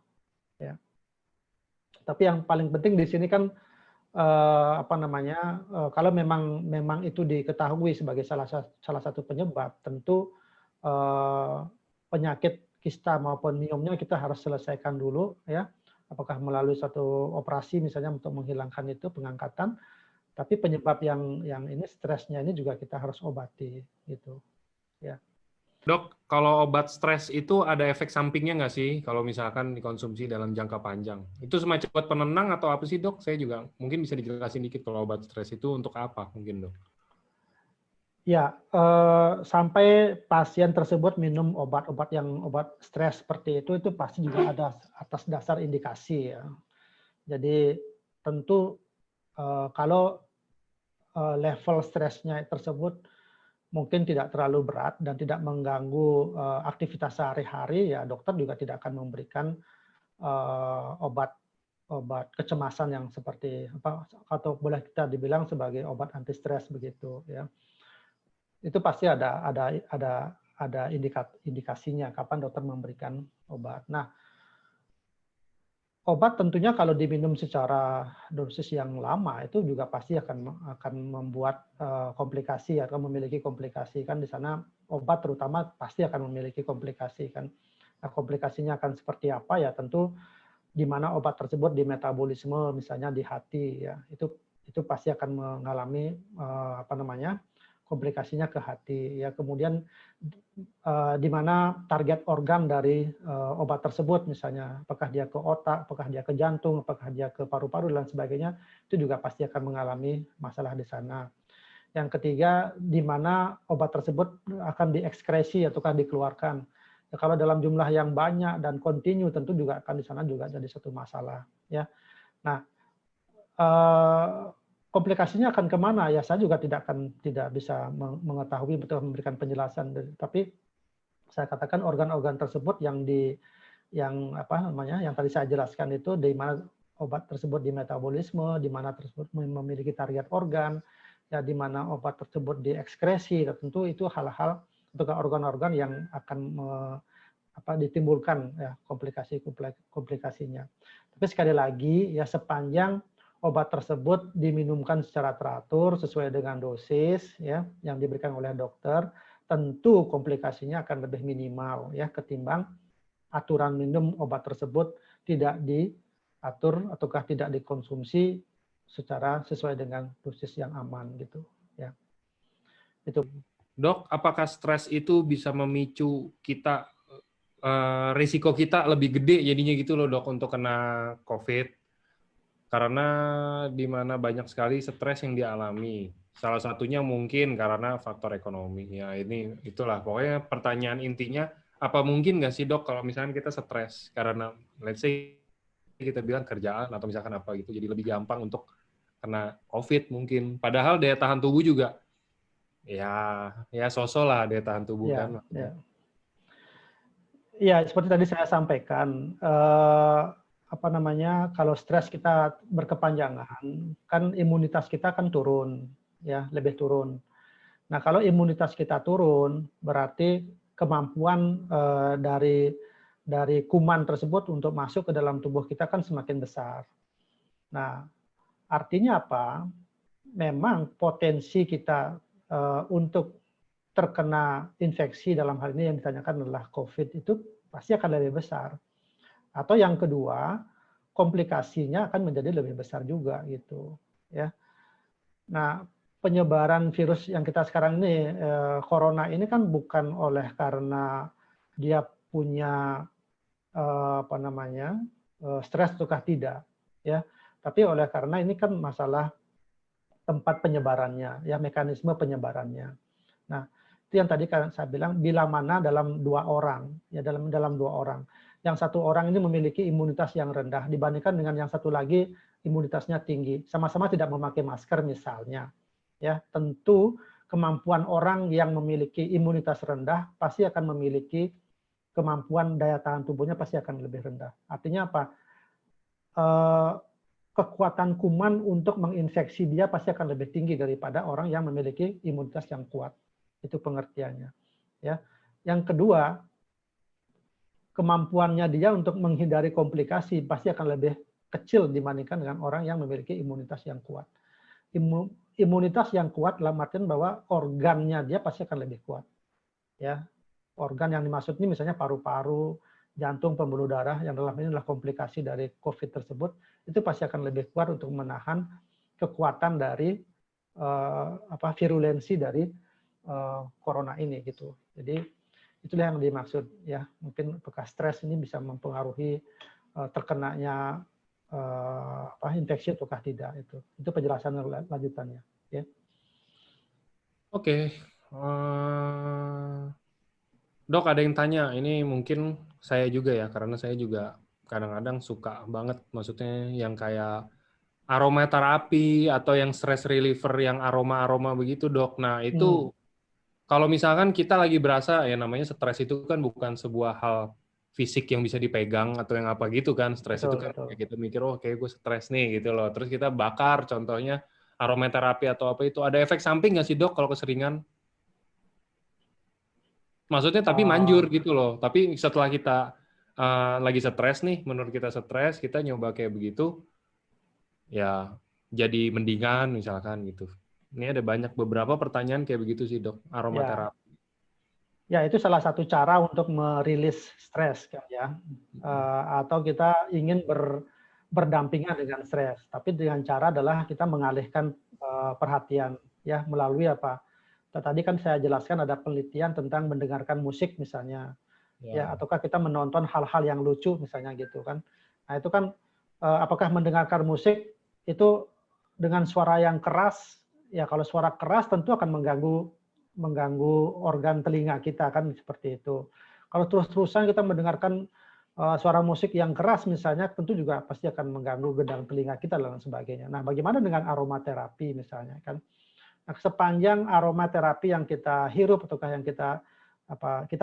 ya. Tapi yang paling penting di sini kan apa namanya kalau memang itu diketahui sebagai salah satu penyebab, tentu penyakit kista maupun miomnya kita harus selesaikan dulu ya. Apakah melalui satu operasi misalnya untuk menghilangkan itu pengangkatan, tapi penyebab yang ini stresnya ini juga kita harus obati gitu ya. Dok, kalau obat stres itu ada efek sampingnya nggak sih kalau misalkan dikonsumsi dalam jangka panjang? Itu semacam obat penenang atau apa sih dok? Saya juga mungkin bisa dijelasin dikit kalau obat stres itu untuk apa mungkin dok? Ya, sampai pasien tersebut minum obat stres seperti itu pasti juga ada atas dasar indikasi ya. Jadi tentu kalau level stresnya tersebut mungkin tidak terlalu berat dan tidak mengganggu aktivitas sehari-hari, ya dokter juga tidak akan memberikan obat kecemasan yang seperti apa, atau boleh kita dibilang sebagai obat anti stres begitu ya. Itu pasti ada indikasinya kapan dokter memberikan obat. Nah, Obat tentunya kalau diminum secara dosis yang lama itu juga pasti akan membuat komplikasi atau memiliki komplikasi kan di sana obat terutama pasti akan memiliki komplikasi kan. Nah, komplikasinya akan seperti apa ya tentu di mana obat tersebut di metabolisme misalnya di hati ya itu pasti akan mengalami apa namanya komplikasinya ke hati ya kemudian di mana target organ dari obat tersebut misalnya apakah dia ke otak apakah dia ke jantung apakah dia ke paru-paru dan sebagainya itu juga pasti akan mengalami masalah di sana. Yang ketiga di mana obat tersebut akan diekskresi ataukah dikeluarkan. Ya, kalau dalam jumlah yang banyak dan kontinu tentu juga akan di sana juga jadi satu masalah ya. Nah, komplikasinya akan kemana ya saya juga tidak bisa mengetahui betul memberikan penjelasan tapi saya katakan organ-organ tersebut yang apa namanya yang tadi saya jelaskan itu di mana obat tersebut di metabolisme di mana tersebut memiliki target organ ya di mana obat tersebut diekskresi tentu itu hal-hal untuk organ-organ yang akan ditimbulkan ya komplikasinya. Tapi sekali lagi ya sepanjang obat tersebut diminumkan secara teratur sesuai dengan dosis ya yang diberikan oleh dokter, tentu komplikasinya akan lebih minimal ya ketimbang aturan minum obat tersebut tidak diatur ataukah tidak dikonsumsi secara sesuai dengan dosis yang aman gitu ya. Itu. Dok, apakah stres itu bisa memicu kita risiko kita lebih gede jadinya gitu loh dok untuk kena COVID? Karena di mana banyak sekali stres yang dialami. Salah satunya mungkin karena faktor ekonomi. Ya ini itulah pokoknya pertanyaan intinya apa mungkin nggak sih dok kalau misalnya kita stres karena let's say kita bilang kerjaan atau misalkan apa gitu jadi lebih gampang untuk kena COVID mungkin. Padahal daya tahan tubuh juga ya sosok lah daya tahan tubuh ya, kan. Ya. Ya seperti tadi saya sampaikan. Apa namanya kalau stres kita berkepanjangan kan imunitas kita kan turun ya lebih turun. Nah kalau imunitas kita turun berarti kemampuan dari kuman tersebut untuk masuk ke dalam tubuh kita kan semakin besar. Nah artinya apa? Memang potensi kita untuk terkena infeksi dalam hal ini yang ditanyakan adalah COVID itu pasti akan lebih besar. Atau yang kedua, komplikasinya akan menjadi lebih besar juga gitu, ya. Nah, penyebaran virus yang kita sekarang ini corona ini kan bukan oleh karena dia punya apa namanya stres ataukah tidak, ya. Tapi oleh karena ini kan masalah tempat penyebarannya, ya mekanisme penyebarannya. Nah, itu yang tadi kan saya bilang bila mana dalam 2 orang, ya dalam 2 orang. Yang satu orang ini memiliki imunitas yang rendah dibandingkan dengan yang satu lagi imunitasnya tinggi, sama-sama tidak memakai masker misalnya. Ya, tentu kemampuan orang yang memiliki imunitas rendah pasti akan memiliki kemampuan daya tahan tubuhnya pasti akan lebih rendah. Artinya apa? Kekuatan kuman untuk menginfeksi dia pasti akan lebih tinggi daripada orang yang memiliki imunitas yang kuat. Itu pengertiannya. Ya. Yang kedua, kemampuannya dia untuk menghindari komplikasi pasti akan lebih kecil dibandingkan dengan orang yang memiliki imunitas yang kuat. Imunitas yang kuat dalam artian bahwa organnya dia pasti akan lebih kuat. Ya. Organ yang dimaksud ini misalnya paru-paru, jantung, pembuluh darah yang dalam ini adalah komplikasi dari COVID tersebut, itu pasti akan lebih kuat untuk menahan kekuatan dari virulensi dari corona ini gitu. Jadi itulah yang dimaksud ya. Mungkin bekas stres ini bisa mempengaruhi terkenanya infeksi ataukah tidak itu. Itu penjelasan lanjutannya ya. Oke. Dok, ada yang tanya, ini mungkin saya juga ya, karena saya juga kadang-kadang suka banget, maksudnya yang kayak aromaterapi atau yang stress reliever yang aroma-aroma begitu, Dok. Nah, itu kalau misalkan kita lagi berasa, ya namanya stres itu kan bukan sebuah hal fisik yang bisa dipegang atau yang apa gitu kan, stres itu kan kayak kita mikir, oh kayak gue stres nih gitu loh, terus kita bakar, contohnya aromaterapi atau apa itu, ada efek samping nggak sih, Dok, kalau keseringan? Maksudnya tapi manjur gitu loh. Tapi setelah kita lagi stres nih, menurut kita stres, kita nyoba kayak begitu, ya jadi mendingan misalkan gitu. Ini ada beberapa pertanyaan kayak begitu sih dok, aromaterapi. Ya, itu salah satu cara untuk merilis stres kan ya. Atau kita ingin berdampingan dengan stres, tapi dengan cara adalah kita mengalihkan perhatian ya melalui apa? Tadi kan saya jelaskan ada penelitian tentang mendengarkan musik misalnya, ya ataukah kita menonton hal-hal yang lucu misalnya gitu kan. Nah itu kan apakah mendengarkan musik itu dengan suara yang keras? Ya kalau suara keras tentu akan mengganggu organ telinga kita kan seperti itu. Kalau terus-terusan kita mendengarkan suara musik yang keras misalnya tentu juga pasti akan mengganggu gendang telinga kita dan sebagainya. Nah, bagaimana dengan aromaterapi misalnya kan? Nah, sepanjang aromaterapi yang kita hirup ataukah yang kita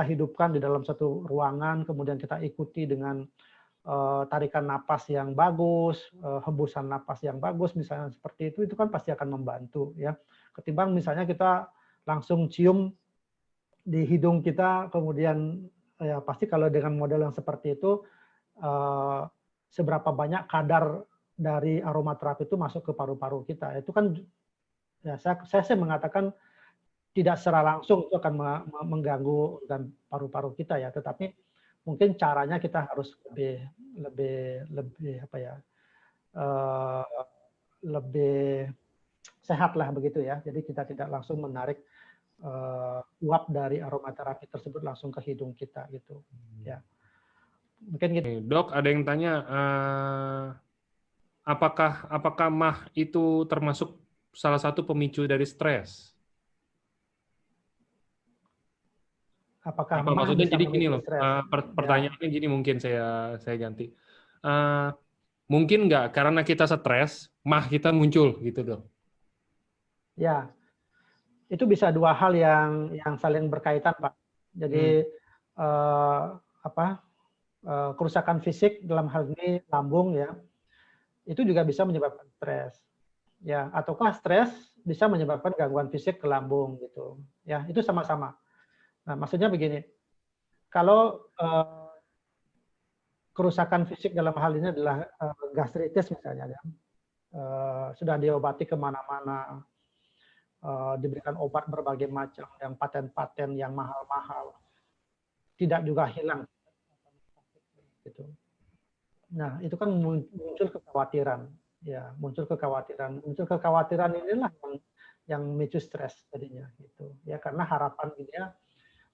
hidupkan di dalam satu ruangan, kemudian kita ikuti dengan tarikan napas yang bagus, hembusan napas yang bagus misalnya seperti itu kan pasti akan membantu ya. Ketimbang misalnya kita langsung cium di hidung kita, kemudian ya pasti kalau dengan model yang seperti itu, seberapa banyak kadar dari aromaterapi itu masuk ke paru-paru kita. Itu kan ya saya mengatakan tidak secara langsung itu akan mengganggu organ paru-paru kita ya, tetapi mungkin caranya kita harus lebih apa ya, lebih sehat lah begitu ya. Jadi kita tidak langsung menarik uap dari aromaterapi tersebut langsung ke hidung kita gitu ya, mungkin gitu. Dok, ada yang tanya apakah mah itu termasuk salah satu pemicu dari stres? Apakah Apa mah maksudnya? bisa Jadi gini memicu loh, stres? pertanyaannya gini, mungkin saya ganti. Mungkin nggak karena kita stres, mah kita muncul gitu dok? Ya, itu bisa dua hal yang saling berkaitan Pak. Jadi kerusakan fisik dalam hal ini lambung ya, itu juga bisa menyebabkan stres. Ya, ataukah stres bisa menyebabkan gangguan fisik ke lambung gitu. Ya, itu sama-sama. Nah, maksudnya begini, kalau kerusakan fisik dalam hal ini adalah gastritis misalnya, ya, sudah diobati kemana-mana, diberikan obat berbagai macam, yang paten-paten yang mahal-mahal, tidak juga hilang. Gitu. Nah, itu kan muncul kekhawatiran, ya, muncul kekhawatiran inilah yang memicu stres tadinya, gitu. Ya, karena harapan dia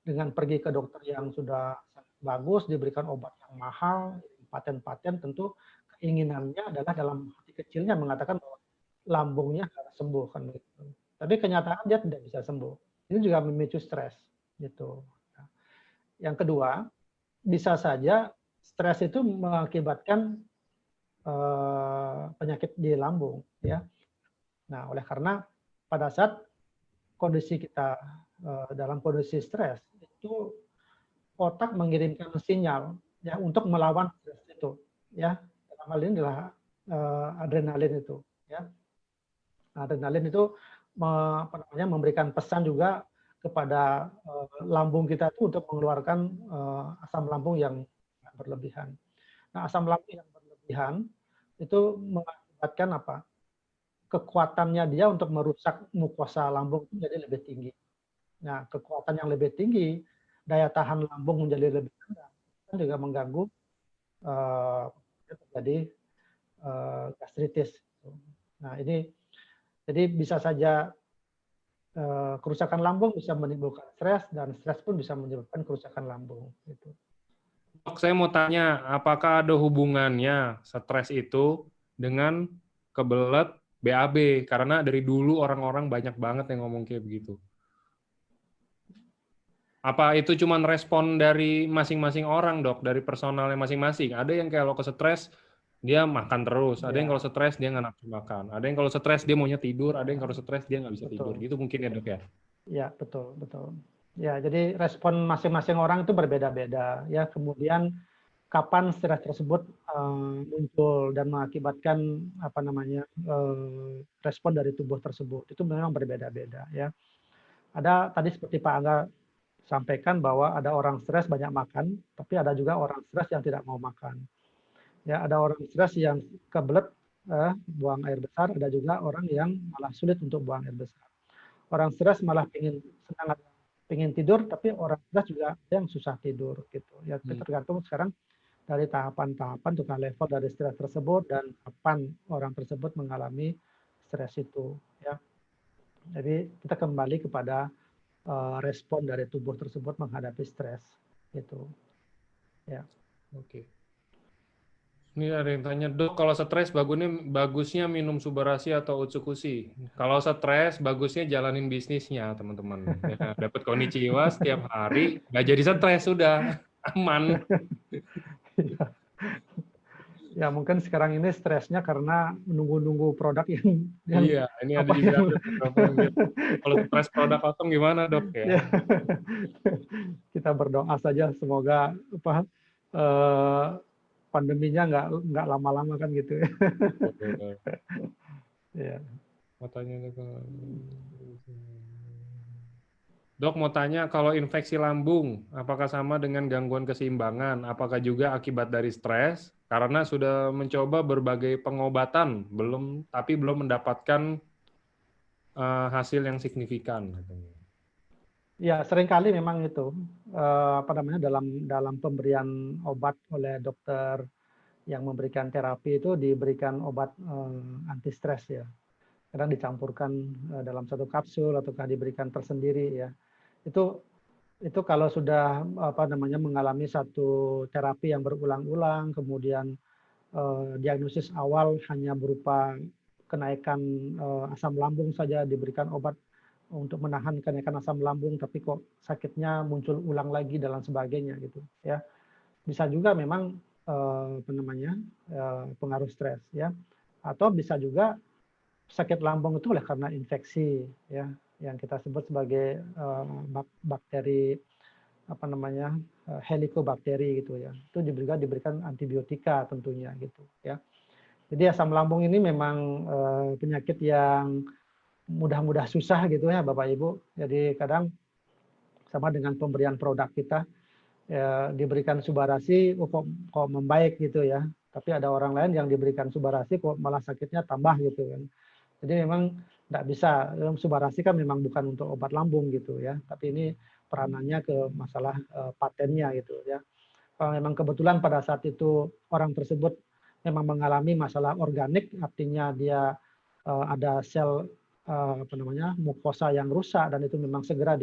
dengan pergi ke dokter yang sudah bagus, diberikan obat yang mahal, paten-paten, tentu keinginannya adalah dalam hati kecilnya mengatakan bahwa lambungnya harus sembuh kan gitu. Tapi kenyataan dia tidak bisa sembuh. Ini juga memicu stres, gitu. Yang kedua, bisa saja stres itu mengakibatkan penyakit di lambung, ya. Nah, oleh karena pada saat kondisi kita dalam kondisi stres itu otak mengirimkan sinyal ya untuk melawan stres itu, ya. Dalam hal ini adalah adrenalin itu, ya. Adrenalin itu memberikan pesan juga kepada lambung kita itu untuk mengeluarkan asam lambung yang berlebihan. Nah, asam lambung yang berlebihan itu mengakibatkan apa? Kekuatannya dia untuk merusak mukosa lambung menjadi lebih tinggi. Nah, kekuatan yang lebih tinggi, daya tahan lambung menjadi lebih rendah, kan juga mengganggu terjadi gastritis. Nah, ini jadi bisa saja kerusakan lambung bisa menimbulkan stres dan stres pun bisa menyebabkan kerusakan lambung. Gitu. Dok, saya mau tanya, apakah ada hubungannya stres itu dengan kebelet BAB? Karena dari dulu orang-orang banyak banget yang ngomong kayak begitu. Apa itu cuma respon dari masing-masing orang, dok? Dari personalnya masing-masing? Ada yang kalau ke stres, dia makan terus. Ada yang kalau stres, dia nggak nafsu makan. Ada yang kalau stres, dia maunya tidur. Ada yang kalau stres, dia nggak bisa tidur. Gitu mungkin ya, dok ya? Ya, betul, betul. Ya, jadi respon masing-masing orang itu berbeda-beda. Ya, kemudian kapan stres tersebut muncul dan mengakibatkan apa namanya respon dari tubuh tersebut itu memang berbeda-beda. Ya, ada tadi seperti Pak Angga sampaikan bahwa ada orang stres banyak makan, tapi ada juga orang stres yang tidak mau makan. Ya, ada orang stres yang kebelet buang air besar, ada juga orang yang malah sulit untuk buang air besar. Orang stres malah pengen tidur, tapi orang stres juga ada yang susah tidur gitu. Ya, tergantung sekarang dari tahapan-tahapan atau level dari stres tersebut dan kapan orang tersebut mengalami stres itu. Ya, jadi kita kembali kepada respon dari tubuh tersebut menghadapi stres gitu. Ya. Oke. Ini ada yang tanya, Dok, kalau stres bagusnya minum Subarasi atau Utsukushi? Kalau stres bagusnya jalanin bisnisnya, teman-teman. Ya, dapat konnichiwa setiap hari, nggak jadi stres, sudah aman. Ya mungkin sekarang ini stresnya karena menunggu-nunggu produk yang iya, ini ada juga kalau stres produk kosong gimana, Dok ya? Kita berdoa saja semoga pandeminya nggak lama-lama kan gitu ya. Ya. Dok mau tanya, kalau infeksi lambung, apakah sama dengan gangguan keseimbangan? Apakah juga akibat dari stres? Karena sudah mencoba berbagai pengobatan, tapi belum mendapatkan hasil yang signifikan. Ya, seringkali memang itu dalam pemberian obat oleh dokter yang memberikan terapi itu diberikan obat anti stres ya. Kadang dicampurkan dalam satu kapsul ataukah diberikan tersendiri ya. Itu kalau sudah mengalami satu terapi yang berulang-ulang, kemudian diagnosis awal hanya berupa kenaikan asam lambung saja, diberikan obat untuk menahan kenaikan asam lambung, tapi kok sakitnya muncul ulang lagi dan sebagainya gitu ya. Bisa juga memang pengaruh stres ya, atau bisa juga sakit lambung itu oleh karena infeksi ya, yang kita sebut sebagai bakteri Helicobacter gitu ya. Itu juga diberikan antibiotika tentunya gitu ya. Jadi asam lambung ini memang penyakit yang mudah susah gitu ya Bapak Ibu. Jadi kadang sama dengan pemberian produk kita ya, diberikan Subarasi kok membaik gitu ya. Tapi ada orang lain yang diberikan Subarasi kok malah sakitnya tambah gitu kan. Jadi memang tidak bisa, Subarasi kan memang bukan untuk obat lambung gitu ya, tapi ini peranannya ke masalah patennya gitu ya. Kalau memang kebetulan pada saat itu orang tersebut memang mengalami masalah organik, artinya dia ada sel mukosa yang rusak dan itu memang segera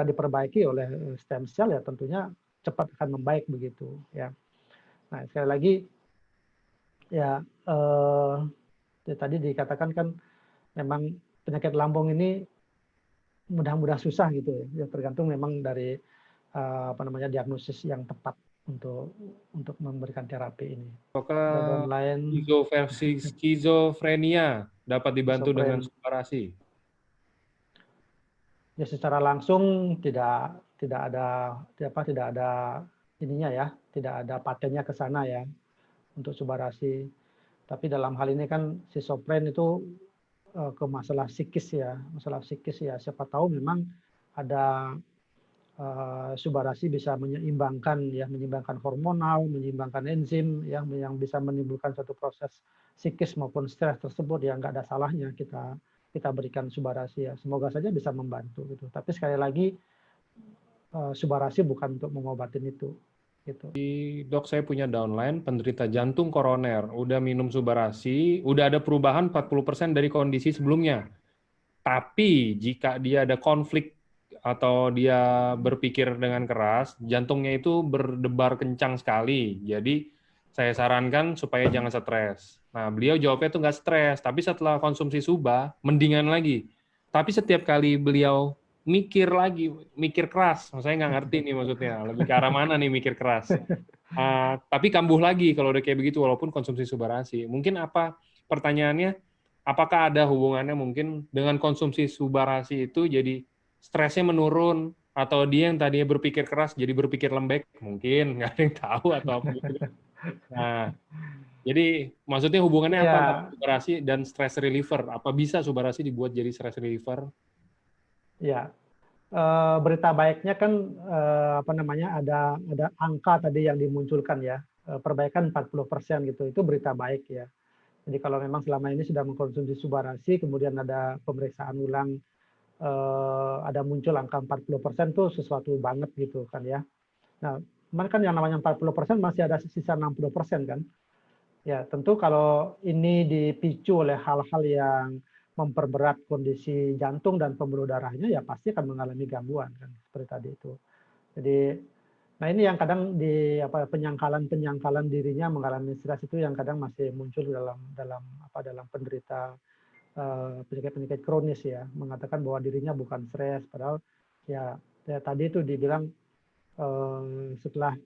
diperbaiki oleh stem cell ya tentunya cepat akan membaik begitu ya. Nah sekali lagi ya tadi dikatakan kan memang penyakit lambung ini mudah susah gitu ya, tergantung memang dari diagnosis yang tepat untuk memberikan terapi ini. Apakah skizofrenia dapat dibantu dengan Subarasi? Ya secara langsung tidak ada ininya ya, tidak ada patennya ke sana ya untuk Subarasi. Tapi dalam hal ini kan schizofren itu ke masalah psikis ya. Siapa tahu memang ada Subarasi bisa menyeimbangkan hormonal, menyeimbangkan enzim yang bisa menimbulkan suatu proses psikis maupun stres tersebut yang nggak ada salahnya kita berikan Subarasi ya. Semoga saja bisa membantu gitu. Tapi sekali lagi Subarasi bukan untuk mengobatin itu. Gitu. Dok, saya punya downline penderita jantung koroner, udah minum Subarasi, udah ada perubahan 40% dari kondisi sebelumnya. Tapi jika dia ada konflik atau dia berpikir dengan keras, jantungnya itu berdebar kencang sekali. Jadi saya sarankan supaya jangan stres. Nah, beliau jawabnya itu nggak stres, tapi setelah konsumsi Suba, mendingan lagi. Tapi setiap kali beliau mikir keras, saya nggak ngerti nih maksudnya, lebih ke arah mana nih mikir keras. Tapi kambuh lagi kalau udah kayak begitu, walaupun konsumsi Subarasi. Mungkin pertanyaannya, apakah ada hubungannya mungkin dengan konsumsi Subarasi itu jadi stresnya menurun, atau dia yang tadinya berpikir keras jadi berpikir lembek, mungkin nggak ada yang tahu atau apa gitu. Nah, jadi maksudnya hubungannya apa antara Subarasi dan stress reliever? Apa bisa Subarasi dibuat jadi stress reliever? Ya, berita baiknya kan apa namanya ada angka tadi yang dimunculkan ya, perbaikan 40% gitu. Itu berita baik ya. Jadi kalau memang selama ini sudah mengkonsumsi Subarasi, kemudian ada pemeriksaan ulang, ada muncul angka 40% itu sesuatu banget gitu kan ya. Nah, cuman kan yang namanya 40% masih ada sisa 60% kan. Ya, tentu kalau ini dipicu oleh hal-hal yang memperberat kondisi jantung dan pembuluh darahnya, ya pasti akan mengalami gangguan kan seperti tadi itu. Jadi, nah ini yang kadang di penyangkalan dirinya mengalami stres itu yang kadang masih muncul dalam penderita penyakit-penyakit kronis ya, mengatakan bahwa dirinya bukan stres, padahal ya, ya tadi itu dibilang setelah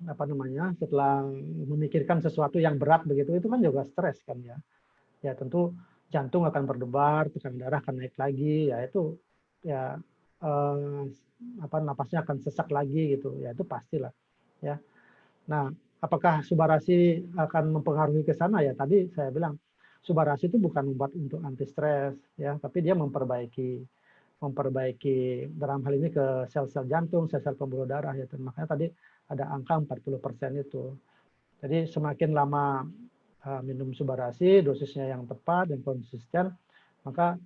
apa namanya setelah memikirkan sesuatu yang berat begitu itu kan juga stres kan ya. Ya tentu jantung akan berdebar, tekanan darah akan naik lagi, ya itu ya napasnya akan sesak lagi gitu, ya itu pastilah ya. Nah, apakah Subarasi akan mempengaruhi ke sana ya? Tadi saya bilang Subarasi itu bukan obat untuk anti stres ya, tapi dia memperbaiki dalam hal ini ke sel-sel jantung, sel-sel pembuluh darah ya. Makanya tadi ada angka 40% itu. Jadi semakin lama minum Subarasi, dosisnya yang tepat dan konsisten, maka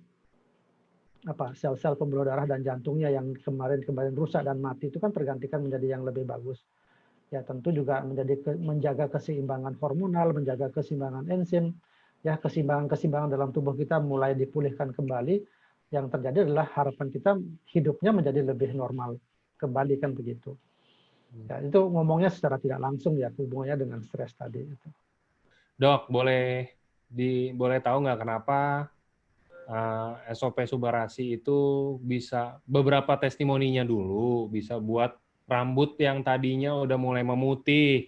sel-sel pembuluh darah dan jantungnya yang kemarin rusak dan mati itu kan tergantikan menjadi yang lebih bagus. Ya tentu juga menjaga keseimbangan hormonal, menjaga keseimbangan enzim, ya keseimbangan dalam tubuh kita mulai dipulihkan kembali. Yang terjadi adalah harapan kita hidupnya menjadi lebih normal kembali kan begitu. Ya, itu ngomongnya secara tidak langsung ya hubungannya dengan stres tadi. Dok, boleh tahu nggak kenapa SOP Subarasi itu bisa beberapa testimoninya dulu bisa buat rambut yang tadinya udah mulai memutih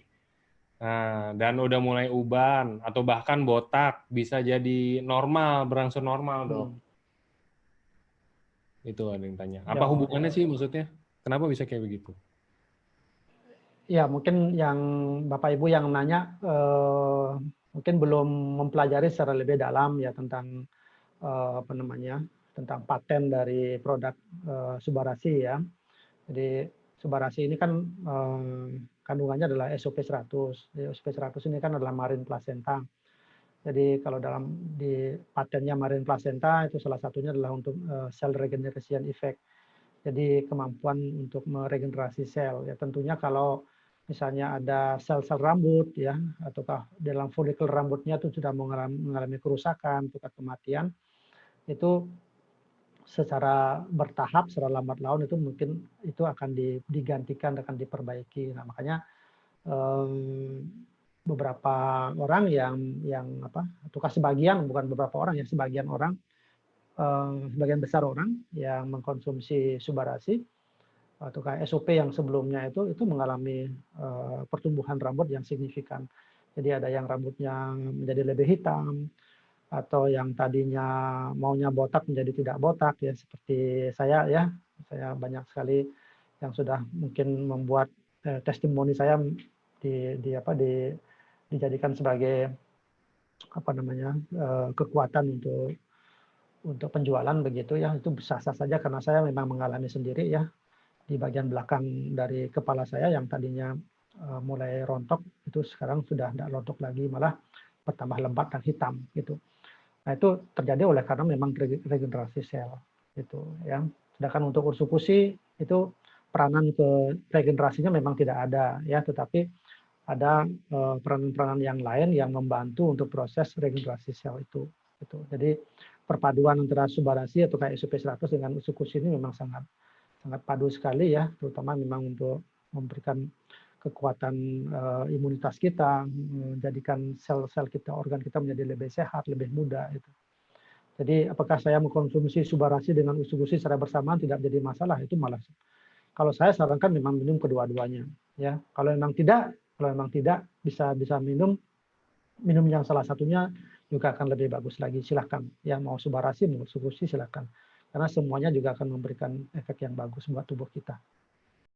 dan udah mulai uban atau bahkan botak bisa jadi normal, berangsur normal, Dok. Itu ada yang tanya. Apa hubungannya sih maksudnya? Kenapa bisa kayak begitu? Ya mungkin yang Bapak Ibu yang nanya mungkin belum mempelajari secara lebih dalam ya tentang tentang paten dari produk Subarasi ya. Jadi Subarasi ini kan kandungannya adalah SOP 100. Jadi, SOP 100 ini kan adalah marine placenta. Jadi kalau di patennya marine placenta itu salah satunya adalah untuk cell regeneration effect. Jadi kemampuan untuk meregenerasi sel. Ya tentunya kalau misalnya ada sel-sel rambut ya ataukah dalam folikel rambutnya itu sudah mengalami kerusakan, atau kematian, itu secara bertahap, secara lambat laun itu mungkin itu akan digantikan, akan diperbaiki. Nah makanya beberapa orang ataukah sebagian, bukan beberapa orang ya, sebagian orang, sebagian besar orang yang mengkonsumsi Subarasi atau SOP yang sebelumnya itu mengalami pertumbuhan rambut yang signifikan. Jadi ada yang rambutnya menjadi lebih hitam, atau yang tadinya maunya botak menjadi tidak botak ya, seperti saya ya. Saya banyak sekali yang sudah mungkin membuat testimoni saya dijadikan sebagai kekuatan untuk penjualan begitu ya. Itu sah-sah saja karena saya memang mengalami sendiri ya. Di bagian belakang dari kepala saya yang tadinya mulai rontok itu sekarang sudah tidak rontok lagi, malah bertambah lebat dan hitam gitu. Nah itu terjadi oleh karena memang regenerasi sel gitu ya. Sedangkan untuk ursukusi itu peranan ke regenerasinya memang tidak ada ya, tetapi ada peranan-peranan yang lain yang membantu untuk proses regenerasi sel itu gitu. Jadi perpaduan antara Subarasi atau kayak SOP 100 dengan ursukusi ini memang sangat padu sekali ya, terutama memang untuk memberikan kekuatan imunitas kita, menjadikan sel-sel kita, organ kita menjadi lebih sehat, lebih muda itu. Jadi apakah saya mengkonsumsi Subarasi dengan ursukusi secara bersamaan tidak jadi masalah? Itu malah kalau saya sarankan memang minum kedua-duanya ya. Kalau memang tidak bisa minum yang salah satunya juga akan lebih bagus lagi. Silahkan ya, mau Subarasi mau ursukusi silahkan. Karena semuanya juga akan memberikan efek yang bagus buat tubuh kita.